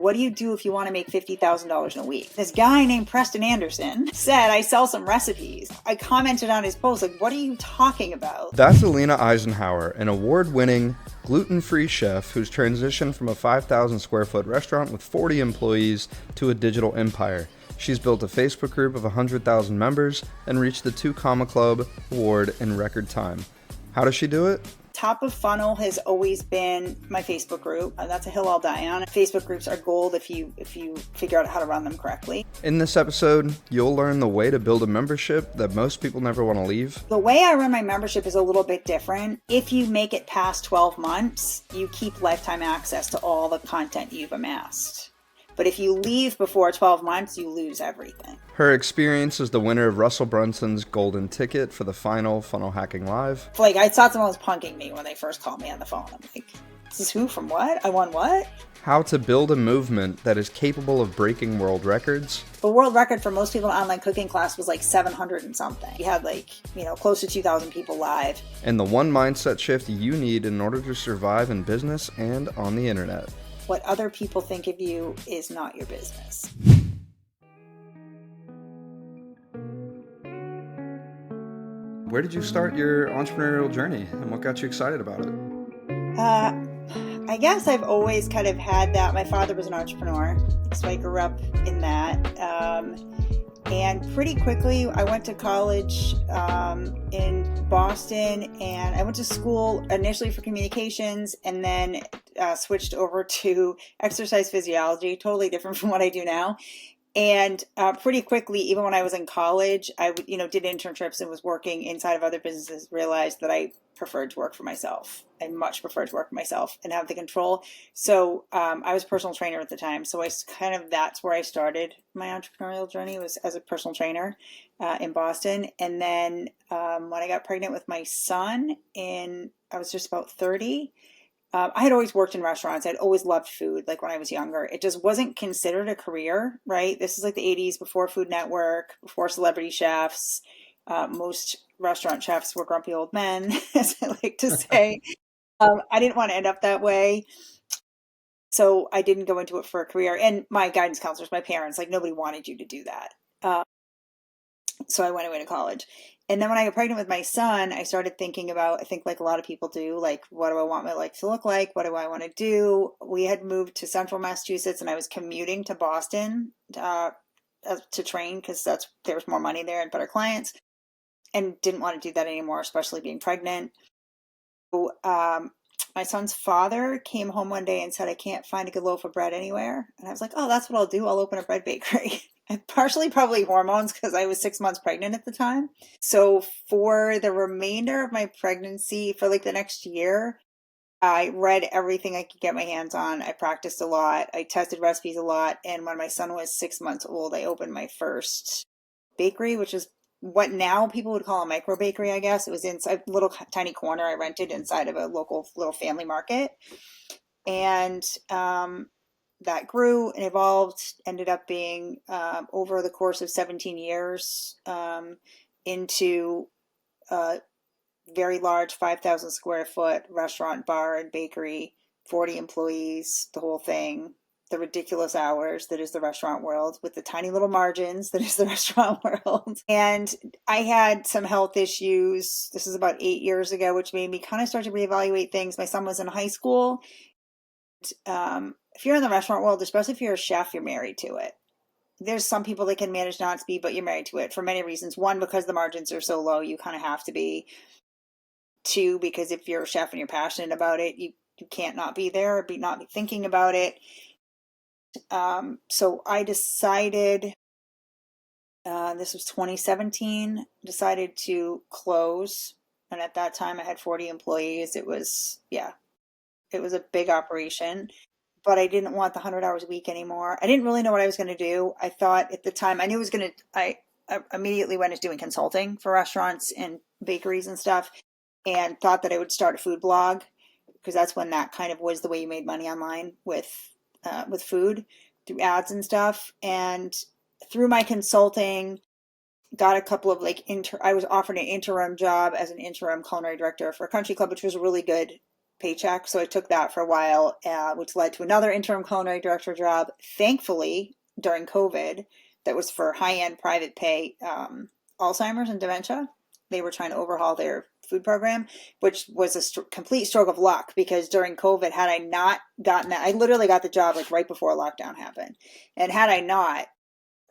What do you do if you want to make $50,000 in a week? This guy named Preston Anderson said, I sell some recipes. I commented on his post, like, what are you talking about? That's Alina Eisenhower, an award-winning, gluten-free chef who's transitioned from a 5,000 square foot restaurant with 40 employees to a digital empire. She's built a Facebook group of 100,000 members and reached the 2 Comma Club award in record time. How does she do it? Top of funnel has always been my Facebook group. That's a hill I'll die on. Facebook groups are gold if you figure out how to run them correctly. In this episode, you'll learn the way to build a membership that most people never want to leave. The way I run my membership is a little bit different. If you make it past 12 months, you keep lifetime access to all the content you've amassed. But if you leave before 12 months, you lose everything. Her experience as the winner of Russell Brunson's golden ticket for the final Funnel Hacking Live. Like, I thought someone was punking me when they first called me on the phone. I'm like, this is who from what? I won what? How to build a movement that is capable of breaking world records. The world record for most people in online cooking class was like 700 and something. You had close to 2,000 people live. And the one mindset shift you need in order to survive in business and on the internet. What other people think of you is not your business. Where did you start your entrepreneurial journey and what got you excited about it? I guess I've always kind of had that. My father was an entrepreneur, so I grew up in that. And pretty quickly, I went to college in Boston, and I went to school initially for communications and then switched over to exercise physiology, totally different from what I do now. And pretty quickly, even when I was in college, I did internships and was working inside of other businesses, realized that I preferred to work for myself. I much prefer to work for myself and have the control. So I was a personal trainer at the time. So that's where I started my entrepreneurial journey, was as a personal trainer in Boston. And then when I got pregnant with my son I was just about 30, I had always worked in restaurants. I'd always loved food, like when I was younger. It just wasn't considered a career, right? This is like the 80s, before Food Network, before celebrity chefs. Most restaurant chefs were grumpy old men, as I like to say. I didn't want to end up that way. So I didn't go into it for a career. And my guidance counselors, my parents, like, nobody wanted you to do that. So I went away to college. And then when I got pregnant with my son, I started thinking about, I think like a lot of people do, like, what do I want my life to look like? What do I want to do? We had moved to central Massachusetts, and I was commuting to Boston to train because there was more money there and better clients, and didn't want to do that anymore, especially being pregnant. So my son's father came home one day and said, I can't find a good loaf of bread anywhere. And I was like, oh, that's what I'll do. I'll open a bread bakery. And partially probably hormones, because I was 6 months pregnant at the time. So for the remainder of my pregnancy, for like the next year, I read everything I could get my hands on. I practiced a lot. I tested recipes a lot. And when my son was 6 months old, I opened my first bakery, which is what now people would call a micro bakery, I guess. It was inside a little tiny corner I rented inside of a local little family market. And that grew and evolved, ended up being over the course of 17 years into a very large 5,000 square foot restaurant, bar, and bakery, 40 employees, the whole thing. The ridiculous hours that is the restaurant world, with the tiny little margins that is the restaurant world. And I had some health issues. This is about 8 years ago, which made me kind of start to reevaluate things. My son was in high school. If you're in the restaurant world, especially if you're a chef, you're married to it. There's some people that can manage not to be, but you're married to it for many reasons. One, because the margins are so low, you kind of have to be. Two, because if you're a chef and you're passionate about it, you can't not be there or not be thinking about it. So I decided, this was 2017, decided to close. And at that time I had 40 employees. It was a big operation, but I didn't want the 100 hours a week anymore. I didn't really know what I was going to do. I thought at the time I knew I immediately went into doing consulting for restaurants and bakeries and stuff, and thought that I would start a food blog, because that's when that kind of was the way you made money online with food, through ads and stuff. And through my consulting, got a couple of I was offered an interim job as an interim culinary director for a country club, which was a really good paycheck. So I took that for a while, which led to another interim culinary director job. Thankfully, during COVID, that was for high-end private pay Alzheimer's and dementia. They were trying to overhaul their food program, which was a complete stroke of luck because during COVID, had I not gotten that, I literally got the job like right before lockdown happened. And had I not,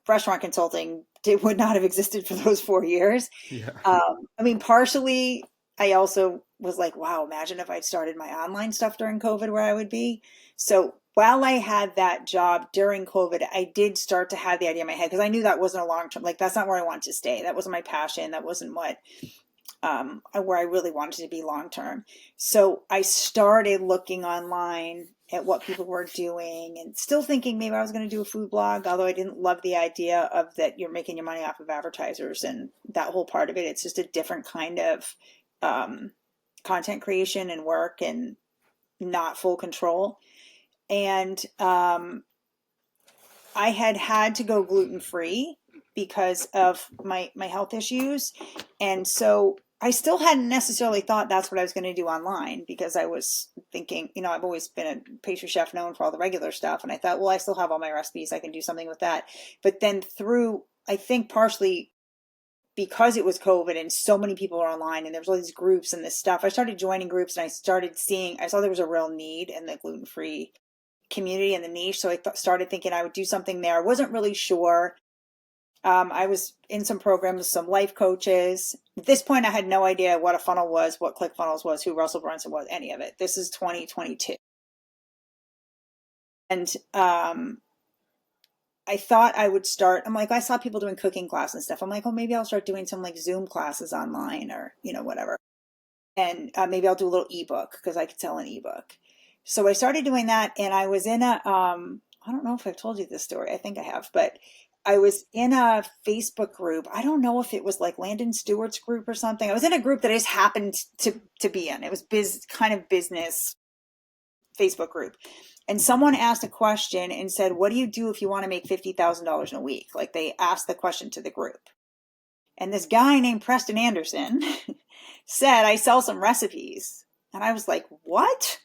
restaurant consulting would not have existed for those 4 years. Yeah. I mean, partially, I also was like, wow, imagine if I'd started my online stuff during COVID, where I would be. So while I had that job during COVID, I did start to have the idea in my head because I knew that wasn't a long term, like that's not where I wanted to stay. That wasn't my passion. That wasn't what where I really wanted to be long term. So I started looking online at what people were doing and still thinking maybe I was going to do a food blog, although I didn't love the idea of that you're making your money off of advertisers and that whole part of it. It's just a different kind of content creation and work and not full control. And I had to go gluten free because of my health issues. And so I still hadn't necessarily thought that's what I was going to do online because I was thinking, I've always been a pastry chef known for all the regular stuff. And I thought, well, I still have all my recipes. I can do something with that. But then I think partially because it was COVID and so many people are online and there was all these groups and this stuff, I started joining groups and I saw there was a real need in the gluten-free community and the niche. So I started thinking I would do something there. I wasn't really sure. I was in some programs, some life coaches. At this point, I had no idea what a funnel was, what ClickFunnels was, who Russell Brunson was, any of it. This is 2022. And I thought I would start, I'm like, I saw people doing cooking class and stuff. I'm like, oh, maybe I'll start doing some like Zoom classes online or, whatever. And maybe I'll do a little ebook because I could sell an ebook. So I started doing that and I was in I don't know if I've told you this story. I think I have, but I was in a Facebook group. I don't know if it was like Landon Stewart's group or something. I was in a group that I just happened to be in. It was kind of business Facebook group. And someone asked a question and said, what do you do if you want to make $50,000 in a week? Like they asked the question to the group. And this guy named Preston Anderson said, I sell some recipes. And I was like, what?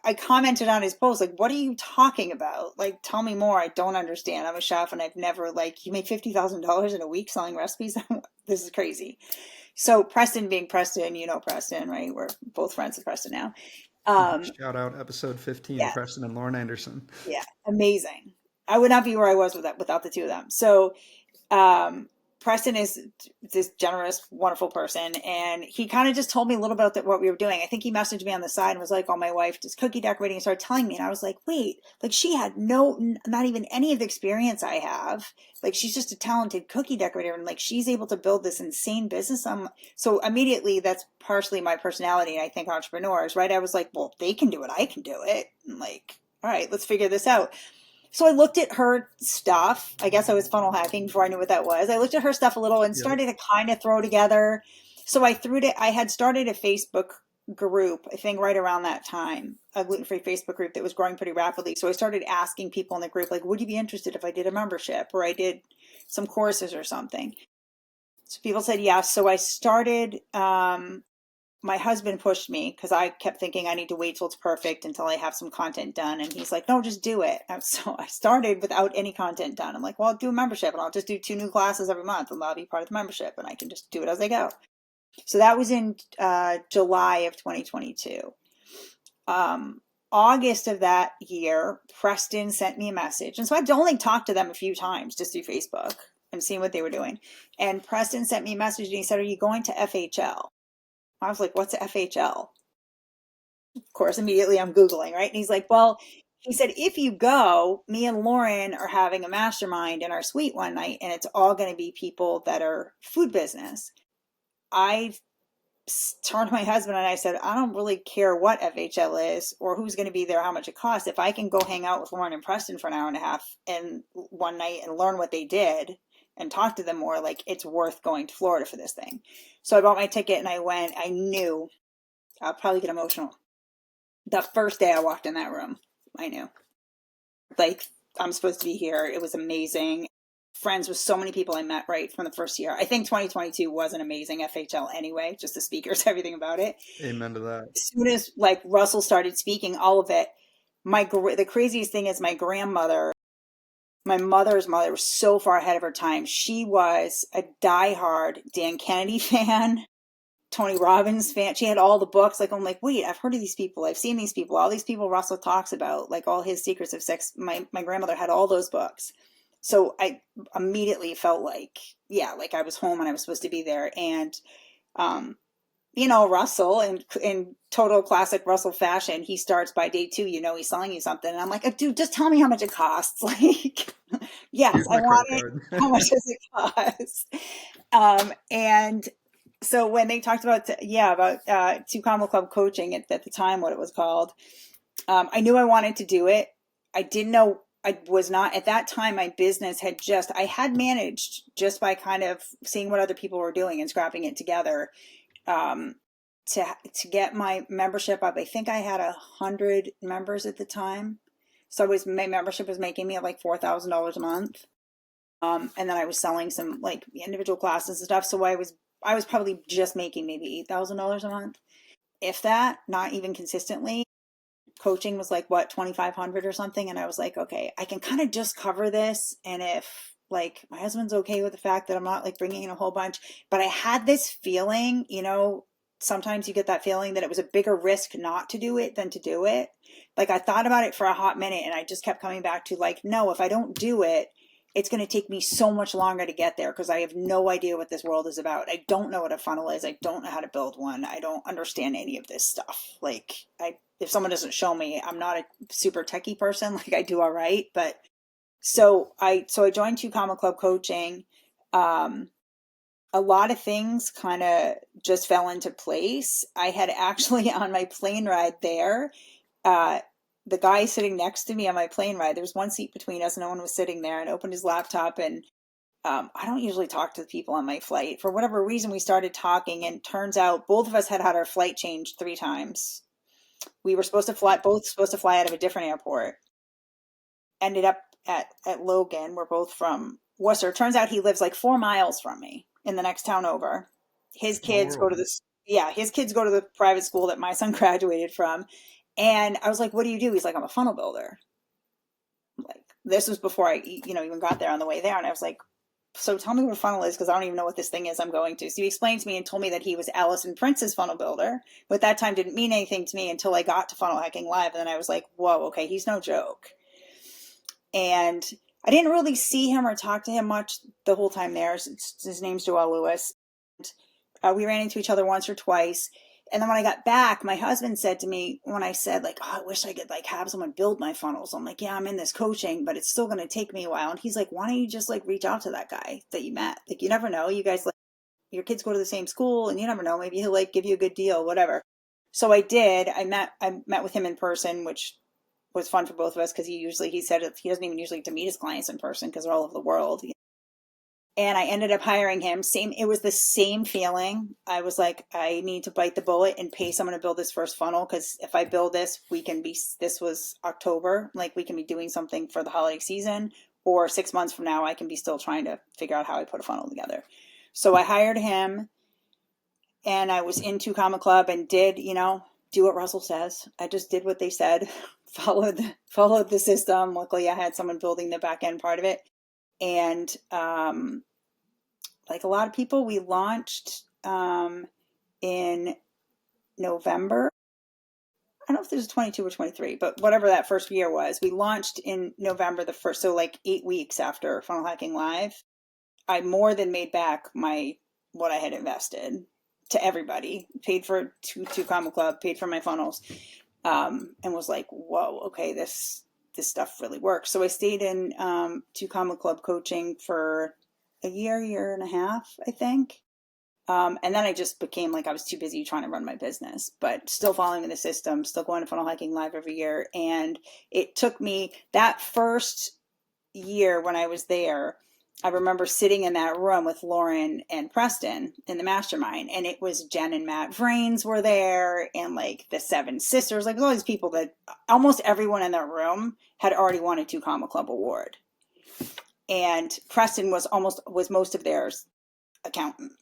I commented on his post, like, what are you talking about? Like, tell me more. I don't understand. I'm a chef and I've never, you make $50,000 in a week selling recipes? This is crazy. So Preston being Preston, Preston, right? We're both friends with Preston now. Shout out episode 15, yeah, Preston and Lauren Anderson. Yeah, amazing. I would not be where I was without the two of them. So Preston is this generous, wonderful person. And he kind of just told me a little about what we were doing. I think he messaged me on the side and was like, oh, my wife does cookie decorating and started telling me. And I was like, wait, she had not even any of the experience I have. She's just a talented cookie decorator. And she's able to build this insane business. So immediately that's partially my personality. And I think entrepreneurs, right? I was like, well, they can do it. I can do it. And all right, let's figure this out. So I looked at her stuff. I guess I was funnel hacking before I knew what that was. I looked at her stuff a little and started to kind of throw together. So I had started a Facebook group, I think right around that time, a gluten-free Facebook group that was growing pretty rapidly. So I started asking people in the group, would you be interested if I did a membership or I did some courses or something? So people said yes. So I started, my husband pushed me because I kept thinking I need to wait till it's perfect until I have some content done. And he's like, no, just do it. And so I started without any content done. I'm like, well, I'll do a membership and I'll just do 2 new classes every month and that'll be part of the membership and I can just do it as I go. So that was in July of 2022. August of that year, Preston sent me a message. And so I've only talked to them a few times just through Facebook and seeing what they were doing. And Preston sent me a message and he said, are you going to FHL? I was like, what's FHL? Of course, immediately I'm Googling, right? And he's like, well, he said, if you go, me and Lauren are having a mastermind in our suite one night, and it's all going to be people that are food business. I turned to my husband and I said, I don't really care what FHL is or who's going to be there, how much it costs. If I can go hang out with Lauren and Preston for an hour and a half and one night and learn what they did and talk to them more, it's worth going to Florida for this thing. So I bought my ticket and I went. I knew I'll probably get emotional. The first day I walked in that room, I knew I'm supposed to be here. It was amazing. friends with so many people I met right from the first year. I think 2022 was an amazing FHL anyway, just the speakers, everything about it. Amen to that. As soon as like Russell started speaking, all of it, the craziest thing is my grandmother, my mother's mother was so far ahead of her time. She was a diehard Dan Kennedy fan, Tony Robbins fan. She had all the books. Like, I'm like, wait, I've heard of these people. I've seen these people. All these people Russell talks about, like all his secrets of sex. My grandmother had all those books. So I immediately felt like, yeah, like I was home and I was supposed to be there. And, um, Russell in total classic Russell fashion, he starts by day 2, he's selling you something. And I'm like, dude, just tell me how much it costs. Like, yes, Here's I my want credit it. card. How much does it cost? And so when they talked about, Two Combo Club coaching at the time, what it was called, I knew I wanted to do it. I didn't know, I was not at that time. My business I had managed just by kind of seeing what other people were doing and scrapping it together, um, to get my membership up. I think I had 100 members at the time. So my membership was making me like $4,000 a month. And then I was selling some like individual classes and stuff. So I was probably just making maybe $8,000 a month, if that, not even consistently. Coaching was like what, 2,500 or something. And I was like, okay, I can kind of just cover this. And if like my husband's okay with the fact that I'm not like bringing in a whole bunch, but I had this feeling, sometimes you get that feeling that it was a bigger risk not to do it than to do it. Like I thought about it for a hot minute and I just kept coming back to like, no, if I don't do it, it's going to take me so much longer to get there because I have no idea what this world is about. I don't know what a funnel is. I don't know how to build one. I don't understand any of this stuff. Like if someone doesn't show me, I'm not a super techie person. Like I do all right. But so I joined Two Comma Club coaching. A lot of things kind of just fell into place. I had actually on my plane ride there, uh, the guy sitting next to me on my plane ride, there was one seat between us, no one was sitting there, and opened his laptop. And I don't usually talk to the people on my flight. For whatever reason, we started talking, and turns out both of us had our flight changed 3 times. We were both supposed to fly out of a different airport. Ended up at Logan. We're both from Worcester. Turns out he lives like 4 miles from me in the next town over. His Small kids go to world. this, yeah, his kids go to the private school that my son graduated from. And I was like, what do you do? He's like, I'm a funnel builder. Like, this was before I, even got there on the way there. And I was like, so tell me what a funnel is because I don't even know what this thing is I'm going to. So he explained to me and told me that he was Allison Prince's funnel builder. But at that time didn't mean anything to me until I got to Funnel Hacking Live. And then I was like, whoa, okay, he's no joke. And I didn't really see him or talk to him much the whole time there. His name's Joel Lewis. We ran into each other once or twice. And then when I got back, my husband said to me, when I said like, oh, I wish I could like have someone build my funnels. I'm like, yeah, I'm in this coaching, but it's still going to take me a while. And he's like, why don't you just like reach out to that guy that you met? Like, you never know. You guys, like, your kids go to the same school and you never know. Maybe he'll like give you a good deal, whatever. So I did. I met with him in person, which was fun for both of us because he said he doesn't even usually get to meet his clients in person because they're all over the world. And I ended up hiring him. It was the same feeling. I was like, I need to bite the bullet and pay someone to build this first funnel because if I build this, this was October, like we can be doing something for the holiday season, or 6 months from now, I can be still trying to figure out how I put a funnel together. So I hired him and I was in Two Comma Club and did, do what Russell says. I just did what they said, followed the system. Luckily I had someone building the back end part of it. And, like a lot of people, we launched in November. I don't know if this was 22 or 23, but whatever that first year was, we launched in November the first. So like 8 weeks after Funnel Hacking Live, I more than made back what I had invested to everybody. Paid for two Comma Club, paid for my funnels, and was like, whoa, okay, this stuff really works. So I stayed in Two Comma Club coaching for a year and a half, I think. And then I just became like, I was too busy trying to run my business, but still following the system, still going to Funnel Hacking Live every year. And it took me that first year when I was there, I remember sitting in that room with Lauren and Preston in the mastermind, and it was Jen and Matt Vrains were there, and like the Seven Sisters, like all these people that almost everyone in that room had already won a Two Comma Club award. and Preston was most of theirs accountant.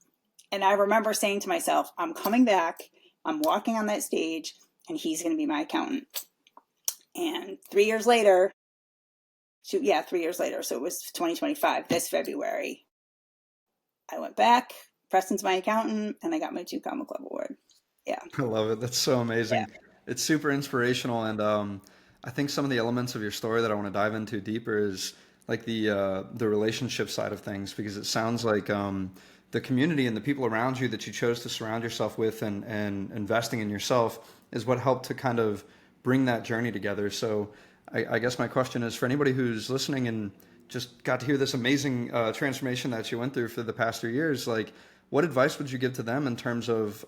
And I remember saying to myself, I'm coming back, I'm walking on that stage, and he's going to be my accountant. And 3 years later, 3 years later, so it was 2025, this February, I went back, Preston's my accountant, and I got my 2 Comma Club award. Yeah. I love it. That's so Yeah. amazing. It's super inspirational, and I think some of the elements of your story that I want to dive into deeper is like the relationship side of things, because it sounds like the community and the people around you that you chose to surround yourself with and investing in yourself is what helped to kind of bring that journey together. So I guess my question is for anybody who's listening and just got to hear this amazing transformation that you went through for the past 3 years, like what advice would you give to them in terms of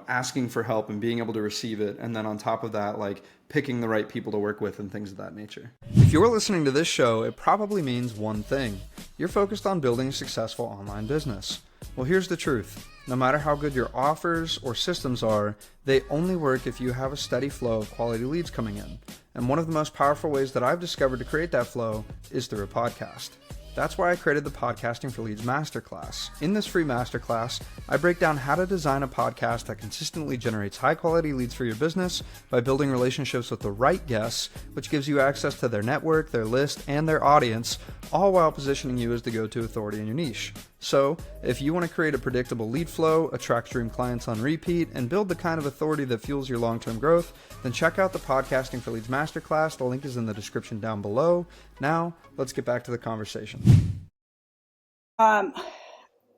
asking for help and being able to receive it, and then on top of that, like picking the right people to work with and things of that nature? If you're listening to this show, it probably means one thing: you're focused on building a successful online business. Well, here's the truth: no matter how good your offers or systems are, they only work if you have a steady flow of quality leads coming in. And one of the most powerful ways that I've discovered to create that flow is through a podcast. That's why I created the Podcasting for Leads Masterclass. In this free masterclass, I break down how to design a podcast that consistently generates high-quality leads for your business by building relationships with the right guests, which gives you access to their network, their list, and their audience, all while positioning you as the go-to authority in your niche. So, if you want to create a predictable lead flow, attract dream clients on repeat, and build the kind of authority that fuels your long-term growth, then check out the Podcasting for Leads Masterclass. The link is in the description down below. Now, let's get back to the conversation.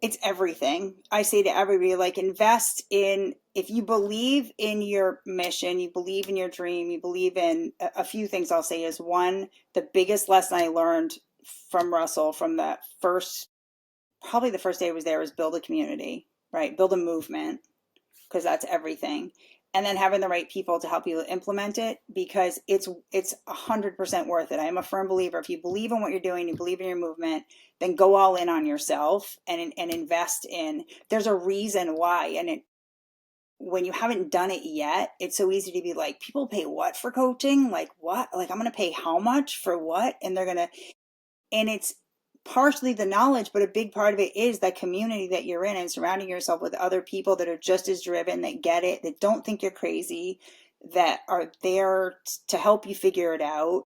It's everything. I say to everybody, like, invest in, if you believe in your mission, you believe in your dream, you believe in a few things. I'll say is, one, the biggest lesson I learned from Russell from probably the first day I was there, was build a community, right? Build a movement, because that's everything. And then having the right people to help you implement it, because it's 100% worth it. I am a firm believer. If you believe in what you're doing, you believe in your movement, then go all in on yourself and invest in. There's a reason why, and when you haven't done it yet, it's so easy to be like, people pay what for coaching? Like what? Like, I'm going to pay how much for what? And it's partially the knowledge, but a big part of it is that community that you're in and surrounding yourself with other people that are just as driven, that get it, that don't think you're crazy, that are there to help you figure it out.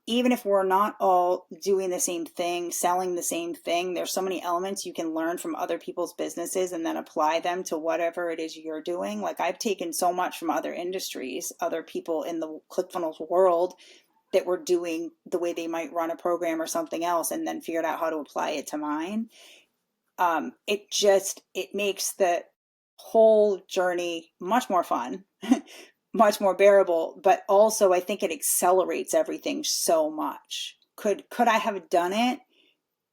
Even if we're not all doing the same thing, selling the same thing, there's so many elements you can learn from other people's businesses and then apply them to whatever it is you're doing. Like, I've taken so much from other industries, other people in the ClickFunnels world that were doing the way they might run a program or something else, and then figured out how to apply it to mine. It makes the whole journey much more fun, much more bearable, but also I think it accelerates everything so much. Could I have done it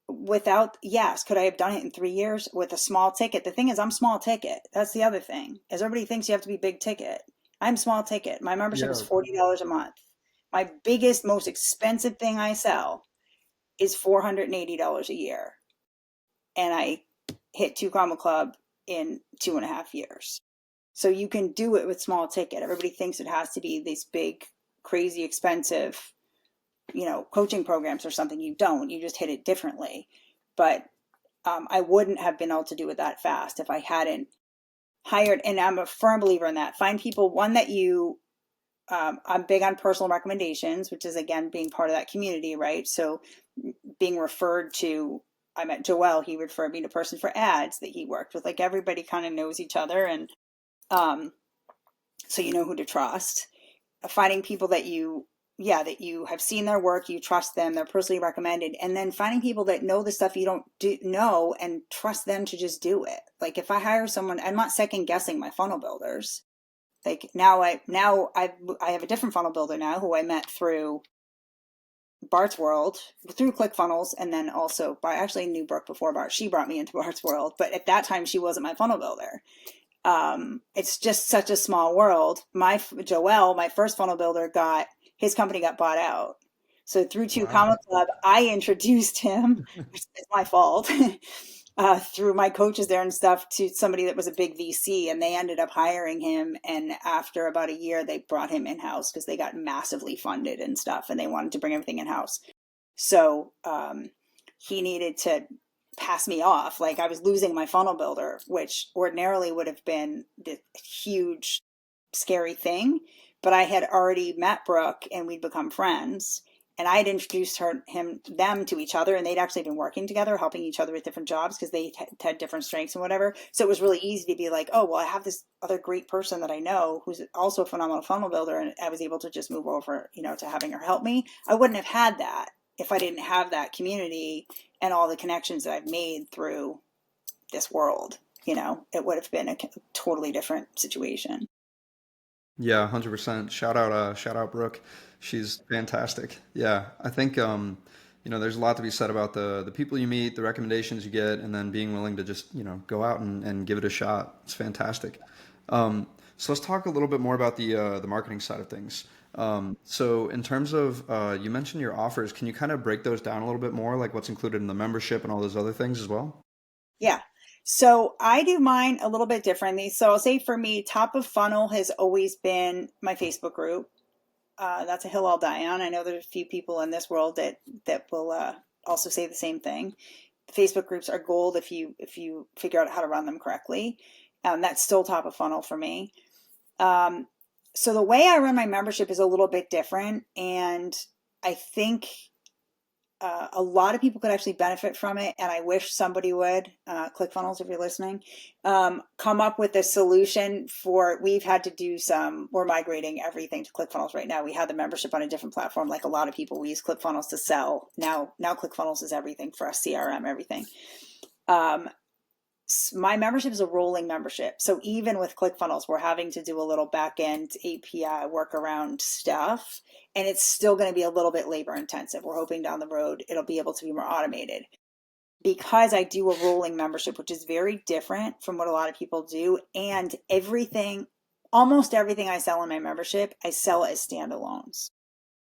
without? Yes. Could I have done it in 3 years with a small ticket? The thing is, I'm small ticket. That's the other thing, is everybody thinks you have to be big ticket. I'm small ticket. My membership is $40 a month. My biggest, most expensive thing I sell is $480 a year. And I hit 2 Comma Club in 2.5 years. So you can do it with small ticket. Everybody thinks it has to be these big, crazy, expensive, coaching programs or something. You don't. You just hit it differently. But I wouldn't have been able to do it that fast if I hadn't hired. And I'm a firm believer in that. Find people, one, that I'm big on personal recommendations, which is, again, being part of that community, right? So being referred to, I met Joel, he referred me to a person for ads that he worked with. Like, everybody kind of knows each other. And so you know who to trust. Finding people that you have seen their work, you trust them, they're personally recommended. And then finding people that know the stuff you don't know and trust them to just do it. Like, if I hire someone, I'm not second guessing my funnel builders. Like, now I have a different funnel builder now, who I met through Bart's World, through ClickFunnels, and then also I actually knew Brooke before Bart. She brought me into Bart's World, but at that time she wasn't my funnel builder. It's just such a small world. Joel, my first funnel builder, his company got bought out. So through 2 Comma Club, I introduced him, which is my fault. Through my coaches there and stuff, to somebody that was a big VC, and they ended up hiring him. And after about a year, they brought him in-house because they got massively funded and stuff, and they wanted to bring everything in-house. So he needed to pass me off. Like I was losing my funnel builder, which ordinarily would have been the huge, scary thing. But I had already met Brooke and we'd become friends. And I had introduced them to each other, and they'd actually been working together, helping each other with different jobs because they had different strengths and whatever. So it was really easy to be like, oh, well, I have this other great person that I know who's also a phenomenal funnel builder, and I was able to just move over, to having her help me. I wouldn't have had that if I didn't have that community and all the connections that I've made through this world. It would have been a totally different situation. Yeah, 100%. Shout out Brooke. She's fantastic. Yeah, I think there's a lot to be said about the people you meet, the recommendations you get, and then being willing to just, go out and give it a shot. It's fantastic. So let's talk a little bit more about the marketing side of things. So in terms of you mentioned your offers, can you kind of break those down a little bit more, like what's included in the membership and all those other things as well? Yeah. So I do mine a little bit differently. So I'll say for me, top of funnel has always been my Facebook group. That's a hill I'll die on. I know there's a few people in this world that will also say the same thing. The Facebook groups are gold if you figure out how to run them correctly. That's still top of funnel for me. Um, so the way I run my membership is a little bit different, and I think a lot of people could actually benefit from it, and I wish somebody would, ClickFunnels, if you're listening, come up with a solution for, we've had to do we're migrating everything to ClickFunnels right now. We had the membership on a different platform, like a lot of people. We use ClickFunnels to sell. Now ClickFunnels is everything for us, CRM, everything. My membership is a rolling membership. So even with ClickFunnels, we're having to do a little back-end API workaround stuff, and it's still going to be a little bit labor intensive. We're hoping down the road it'll be able to be more automated. Because I do a rolling membership, which is very different from what a lot of people do, and almost everything I sell in my membership, I sell as standalones.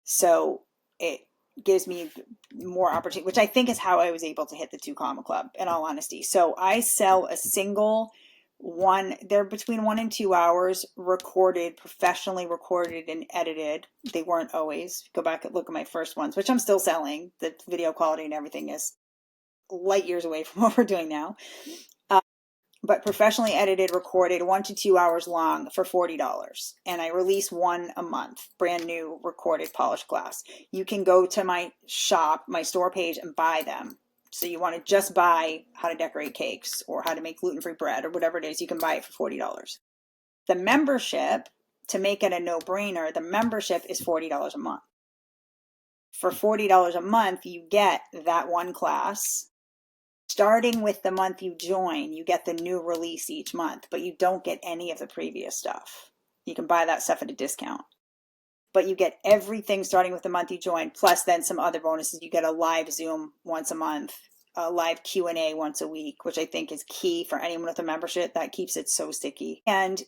So it gives me more opportunity, which I think is how I was able to hit the 2 Comma Club, in all honesty. So I sell a single one, they're between 1 and 2 hours, professionally recorded and edited. They weren't always. Go back and look at my first ones, which I'm still selling. The video quality and everything is light years away from what we're doing now. But professionally edited, recorded, 1 to 2 hours long for $40. And I release one a month, brand new recorded polished glass. You can go to my shop, my store page, and buy them. So you want to just buy how to decorate cakes or how to make gluten-free bread or whatever it is, you can buy it for $40. The membership, to make it a no-brainer, the membership is $40 a month. For $40 a month, you get that one class. Starting with the month you join, you get the new release each month, but you don't get any of the previous stuff. You can buy that stuff at a discount. But you get everything starting with the month you join, plus then some other bonuses. You get a live Zoom once a month, a live Q&A once a week, which I think is key for anyone with a membership. That keeps it so sticky. And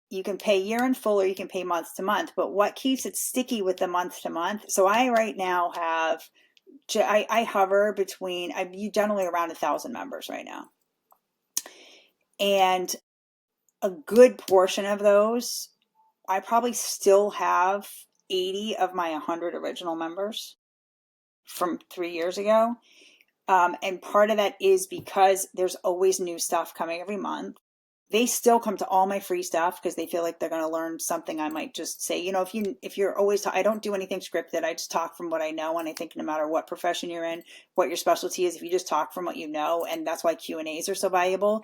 you can pay year in full or you can pay month to month. But what keeps it sticky with the month to month? So I right now have... I hover between, you generally around 1,000 members right now. And a good portion of those, I probably still have 80 of my 100 original members from 3 years ago. And part of that is because there's always new stuff coming every month. They still come to all my free stuff because they feel like they're going to learn something. I might just say, if you're always, I don't do anything scripted. I just talk from what I know. And I think no matter what profession you're in, what your specialty is, if you just talk from what you know, and that's why Q&As are so valuable.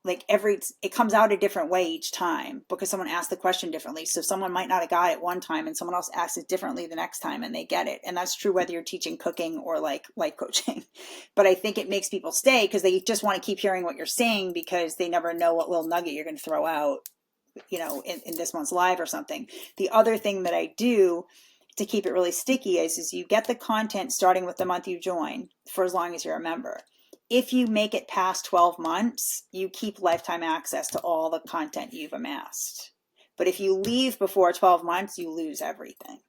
Like it comes out a different way each time because someone asked the question differently. So someone might not have got it one time and someone else asks it differently the next time and they get it. And that's true whether you're teaching cooking or like life coaching. But I think it makes people stay because they just want to keep hearing what you're saying because they never know what little nugget you're going to throw out, in this month's live or something. The other thing that I do to keep it really sticky is you get the content starting with the month you join for as long as you're a member. If you make it past 12 months, you keep lifetime access to all the content you've amassed. But if you leave before 12 months, you lose everything.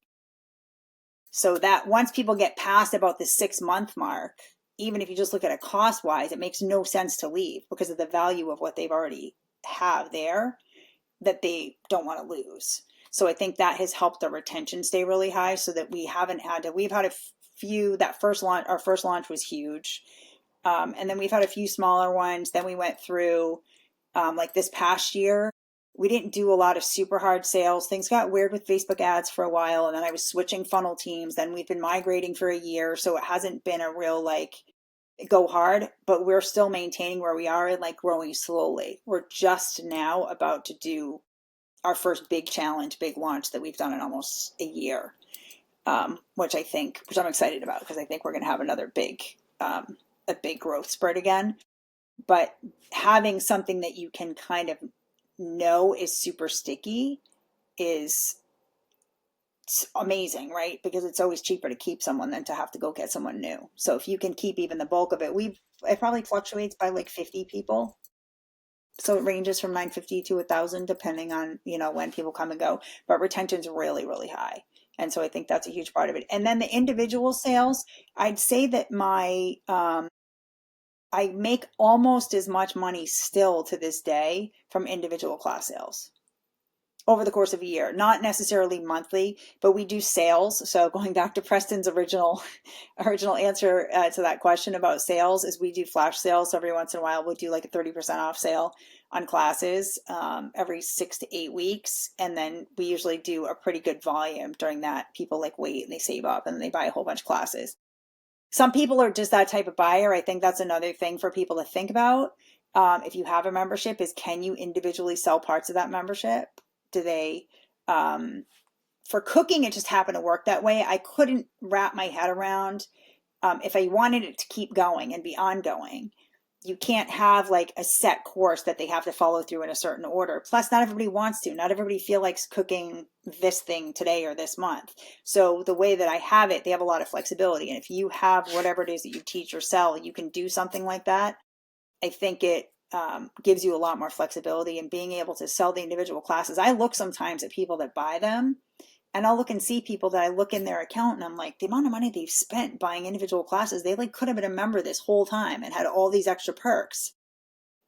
So that once people get past about the 6-month mark, even if you just look at it cost-wise, it makes no sense to leave because of the value of what they've already have there that they don't want to lose. So I think that has helped the retention stay really high, so that we've had a few, that first launch, our first launch was huge. And then we've had a few smaller ones. Then we went through, like this past year, we didn't do a lot of super hard sales. Things got weird with Facebook ads for a while. And then I was switching funnel teams. Then we've been migrating for a year. So it hasn't been a real like go hard, but we're still maintaining where we are and like growing slowly. We're just now about to do our first big challenge, big launch that we've done in almost a year, which I'm excited about, because I think we're going to have another a big growth spurt again. But having something that you can kind of know is super sticky is amazing, right? Because it's always cheaper to keep someone than to have to go get someone new. So if you can keep even the bulk of it, it probably fluctuates by like 50 people. So it ranges from 950 to 1,000, depending on, when people come and go. But retention's really, really high. And so I think that's a huge part of it. And then the individual sales, I'd say that I make almost as much money still to this day from individual class sales over the course of a year, not necessarily monthly, but we do sales. So going back to Preston's original answer to that question about sales, is we do flash sales. So every once in a while, we'll do like a 30% off sale on classes every 6 to 8 weeks. And then we usually do a pretty good volume during that. People like wait and they save up and they buy a whole bunch of classes. Some people are just that type of buyer. I think that's another thing for people to think about. If you have a membership, is can you individually sell parts of that membership? Do they, for cooking, it just happened to work that way. I couldn't wrap my head around, if I wanted it to keep going and be ongoing, you can't have like a set course that they have to follow through in a certain order. Plus, not everybody wants to. Not everybody feel like cooking this thing today or this month. So the way that I have it, they have a lot of flexibility. And if you have whatever it is that you teach or sell, you can do something like that. I think it gives you a lot more flexibility in being able to sell the individual classes. I look sometimes at people that buy them, and I'll look and see people that I look in their account and I'm like, the amount of money they've spent buying individual classes, they like could have been a member this whole time and had all these extra perks.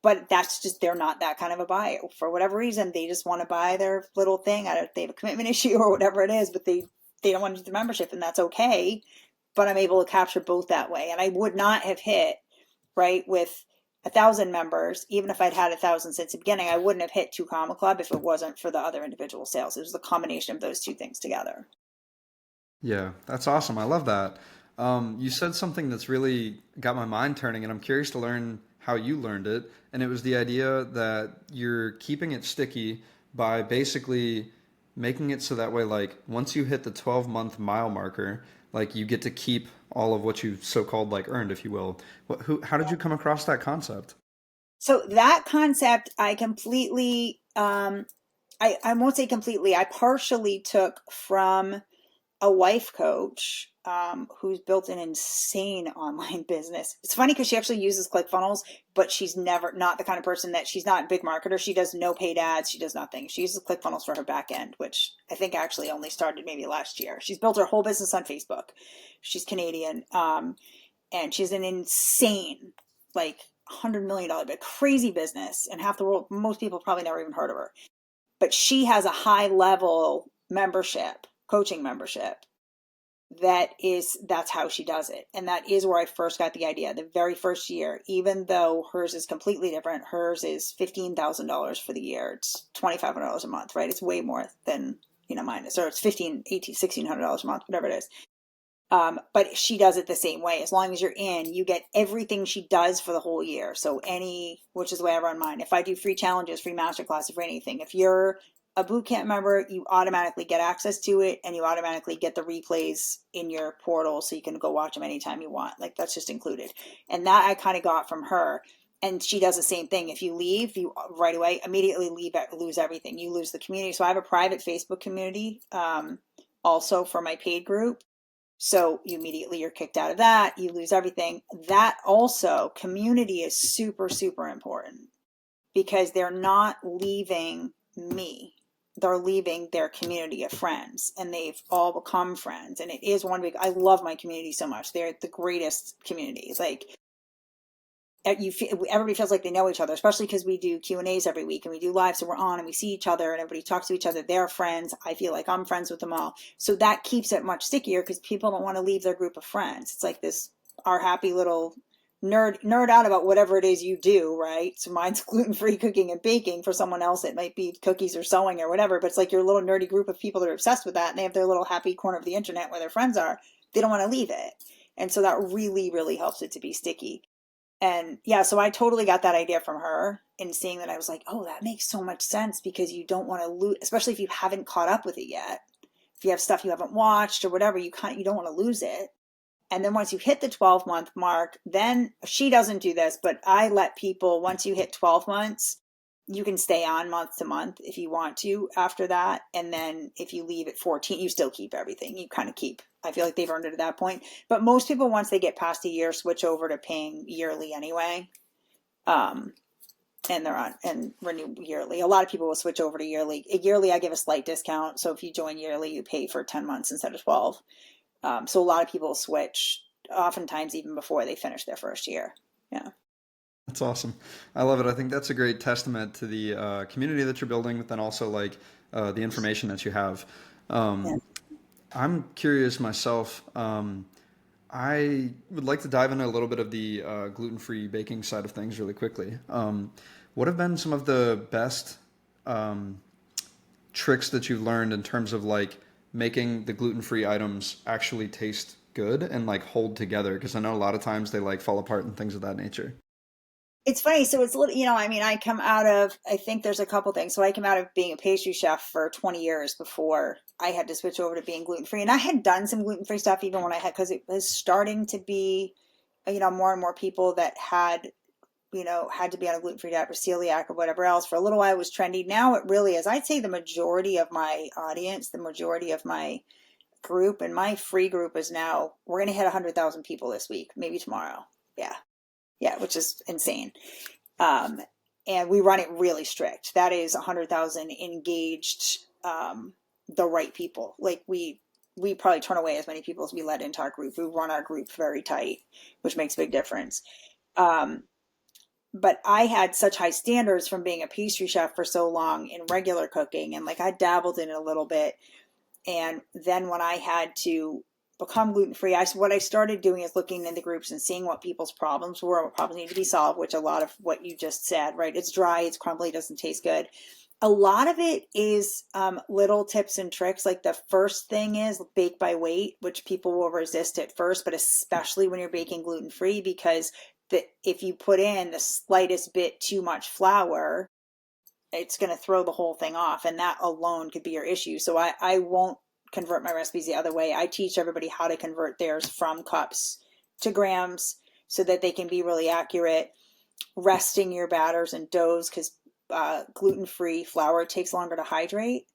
But that's just, they're not that kind of a buyer. For whatever reason, they just want to buy their little thing. I don't know if they have a commitment issue or whatever it is, but they don't want to do the membership, and that's okay. But I'm able to capture both that way. And I would not have hit, right, with 1,000 members, even if I'd had 1,000 since the beginning, I wouldn't have hit 2 Comma Club if it wasn't for the other individual sales. It was the combination of those two things together. Yeah, that's awesome. I love that. You said something that's really got my mind turning, and I'm curious to learn how you learned it. And it was the idea that you're keeping it sticky by basically making it so that way, like, once you hit the 12-month mile marker, like, you get to keep all of what you so-called like earned, if you will. How did you come across that concept? So that concept, I completely, I won't say completely, I partially took from a life coach who's built an insane online business. It's funny because she actually uses ClickFunnels, but she's not the kind of person that, she's not a big marketer. She does no paid ads. She does nothing. She uses ClickFunnels for her back end, which I think actually only started maybe last year. She's built her whole business on Facebook. She's Canadian. And she's an insane, like $100 million, but crazy business. And half the world, most people probably never even heard of her. But she has a high level membership, coaching membership. That's how she does it. And that is where I first got the idea. The very first year, even though hers is completely different, hers is $15,000 for the year. It's $2,500 a month, right? It's way more than, mine is, or it's $1,600 a month, whatever it is. But she does it the same way. As long as you're in, you get everything she does for the whole year. So which is the way I run mine. If I do free challenges, free masterclasses, for anything, if you're a bootcamp member, you automatically get access to it, and you automatically get the replays in your portal, so you can go watch them anytime you want. Like, that's just included. And that I kind of got from her. And she does the same thing. If you leave, you right away immediately lose everything. You lose the community. So I have a private Facebook community, also for my paid group. So you're kicked out of that. You lose everything. That also, community is super, super important, because they're not leaving me. They're leaving their community of friends, and they've all become friends. And it is I love my community so much. They're the greatest community. Like, everybody feels like they know each other, especially because we do Q&As every week and we do live. So we're on and we see each other and everybody talks to each other. They're friends. I feel like I'm friends with them all. So that keeps it much stickier because people don't want to leave their group of friends. It's like this, our happy little nerd out about whatever it is you do, right? So mine's gluten-free cooking and baking. For someone else, it might be cookies or sewing or whatever, but it's like your little nerdy group of people that are obsessed with that and they have their little happy corner of the internet where their friends are. They don't want to leave it. And so that really, really helps it to be sticky. And yeah, so I totally got that idea from her, and seeing that I was like, oh, that makes so much sense because you don't want to lose, especially if you haven't caught up with it yet. If you have stuff you haven't watched or whatever, you don't want to lose it. And then once you hit the 12-month mark, then she doesn't do this, but I let people, once you hit 12 months, you can stay on month to month if you want to after that. And then if you leave at 14, you still keep everything. You kind of keep, I feel like they've earned it at that point. But most people, once they get past a year, switch over to paying yearly anyway. Um, and they're on and renew yearly. A lot of people will switch over to yearly. Yearly, I give a slight discount. So if you join yearly, you pay for 10 months instead of 12. So a lot of people switch, oftentimes even before they finish their first year. Yeah. That's awesome. I love it. I think that's a great testament to the community that you're building, but then also like the information that you have. Yeah. Um, I'm curious myself. I would like to dive into a little bit of the gluten-free baking side of things really quickly. What have been some of the best um, tricks that you've learned in terms of like making the gluten-free items actually taste good and like hold together? Because I know a lot of times they like fall apart and things of that nature. It's funny. So it's, I mean, I come out of, I think there's a couple things. So I came out of being a pastry chef for 20 years before I had to switch over to being gluten free. And I had done some gluten free stuff even when I had, because it was starting to be, more and more people that had to be on a gluten free diet or celiac or whatever else. For a little while it was trendy. Now it really is. I'd say the majority of my audience, the majority of my group, and my free group is now, we're going to hit 100,000 people this week, maybe tomorrow. Yeah. Yeah, which is insane. Um, and we run it really strict. That is 100,000 engaged, the right people. Like we probably turn away as many people as we let into our group. We run our group very tight, which makes a big difference. Um, but I had such high standards from being a pastry chef for so long in regular cooking, and like I dabbled in it a little bit. And then when I had to become gluten free, what I started doing is looking into groups and seeing what people's problems were, what problems need to be solved, which a lot of what you just said, right? It's dry, it's crumbly, it doesn't taste good. A lot of it is little tips and tricks. Like the first thing is bake by weight, which people will resist at first, but especially when you're baking gluten free, because if you put in the slightest bit too much flour, it's going to throw the whole thing off, and that alone could be your issue. So I won't convert my recipes the other way. I teach everybody how to convert theirs from cups to grams so that they can be really accurate. Resting your batters and doughs, because gluten-free flour takes longer to hydrate.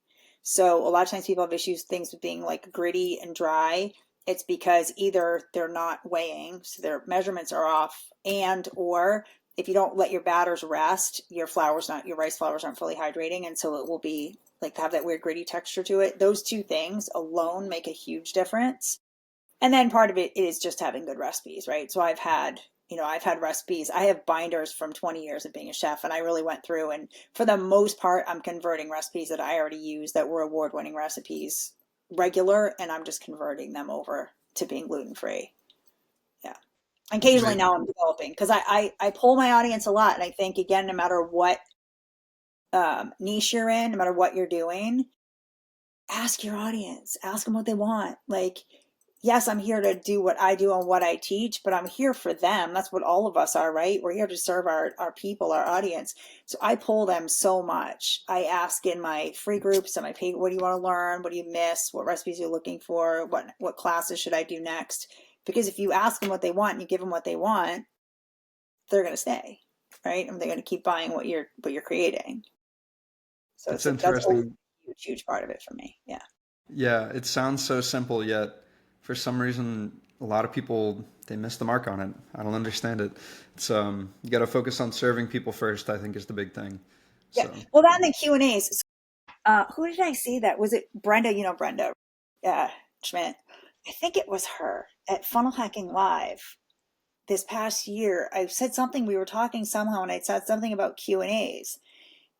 So a lot of times people have issues, things with being like gritty and dry. It's because either they're not weighing, so their measurements are off, and or if you don't let your batters rest, your rice flours aren't fully hydrating, and so it will be like have that weird gritty texture to it. Those two things alone make a huge difference. And then part of it is just having good recipes, right? So I've had recipes. I have binders from 20 years of being a chef, and I really went through, and for the most part, I'm converting recipes that I already use that were award-winning recipes regular, and I'm just converting them over to being gluten-free. Yeah. That's Occasionally amazing. now I'm developing, because I poll my audience a lot, and I think, again, no matter what niche you're in, no matter what you're doing, ask your audience, ask them what they want. Like, yes, I'm here to do what I do and what I teach, but I'm here for them. That's what all of us are, right? We're here to serve our people, our audience. So I pull them so much. I ask in my free groups and my paid, what do you want to learn? What do you miss? What recipes are you looking for? What classes should I do next? Because if you ask them what they want and you give them what they want, they're going to stay, right? And they're going to keep buying what you're creating. So That's that's always interesting. a huge, huge part of it for me. Yeah. Yeah, it sounds so simple, yet for some reason, a lot of people they miss the mark on it. I don't understand it. It's you got to focus on serving people first, I think is the big thing. Yeah. So, Well, that and the Q&As. Who did I see that? Was it Brenda? Brenda Schmidt. I think it was her at Funnel Hacking Live. this past year, I said something, we were talking somehow, and I said something about Q&As.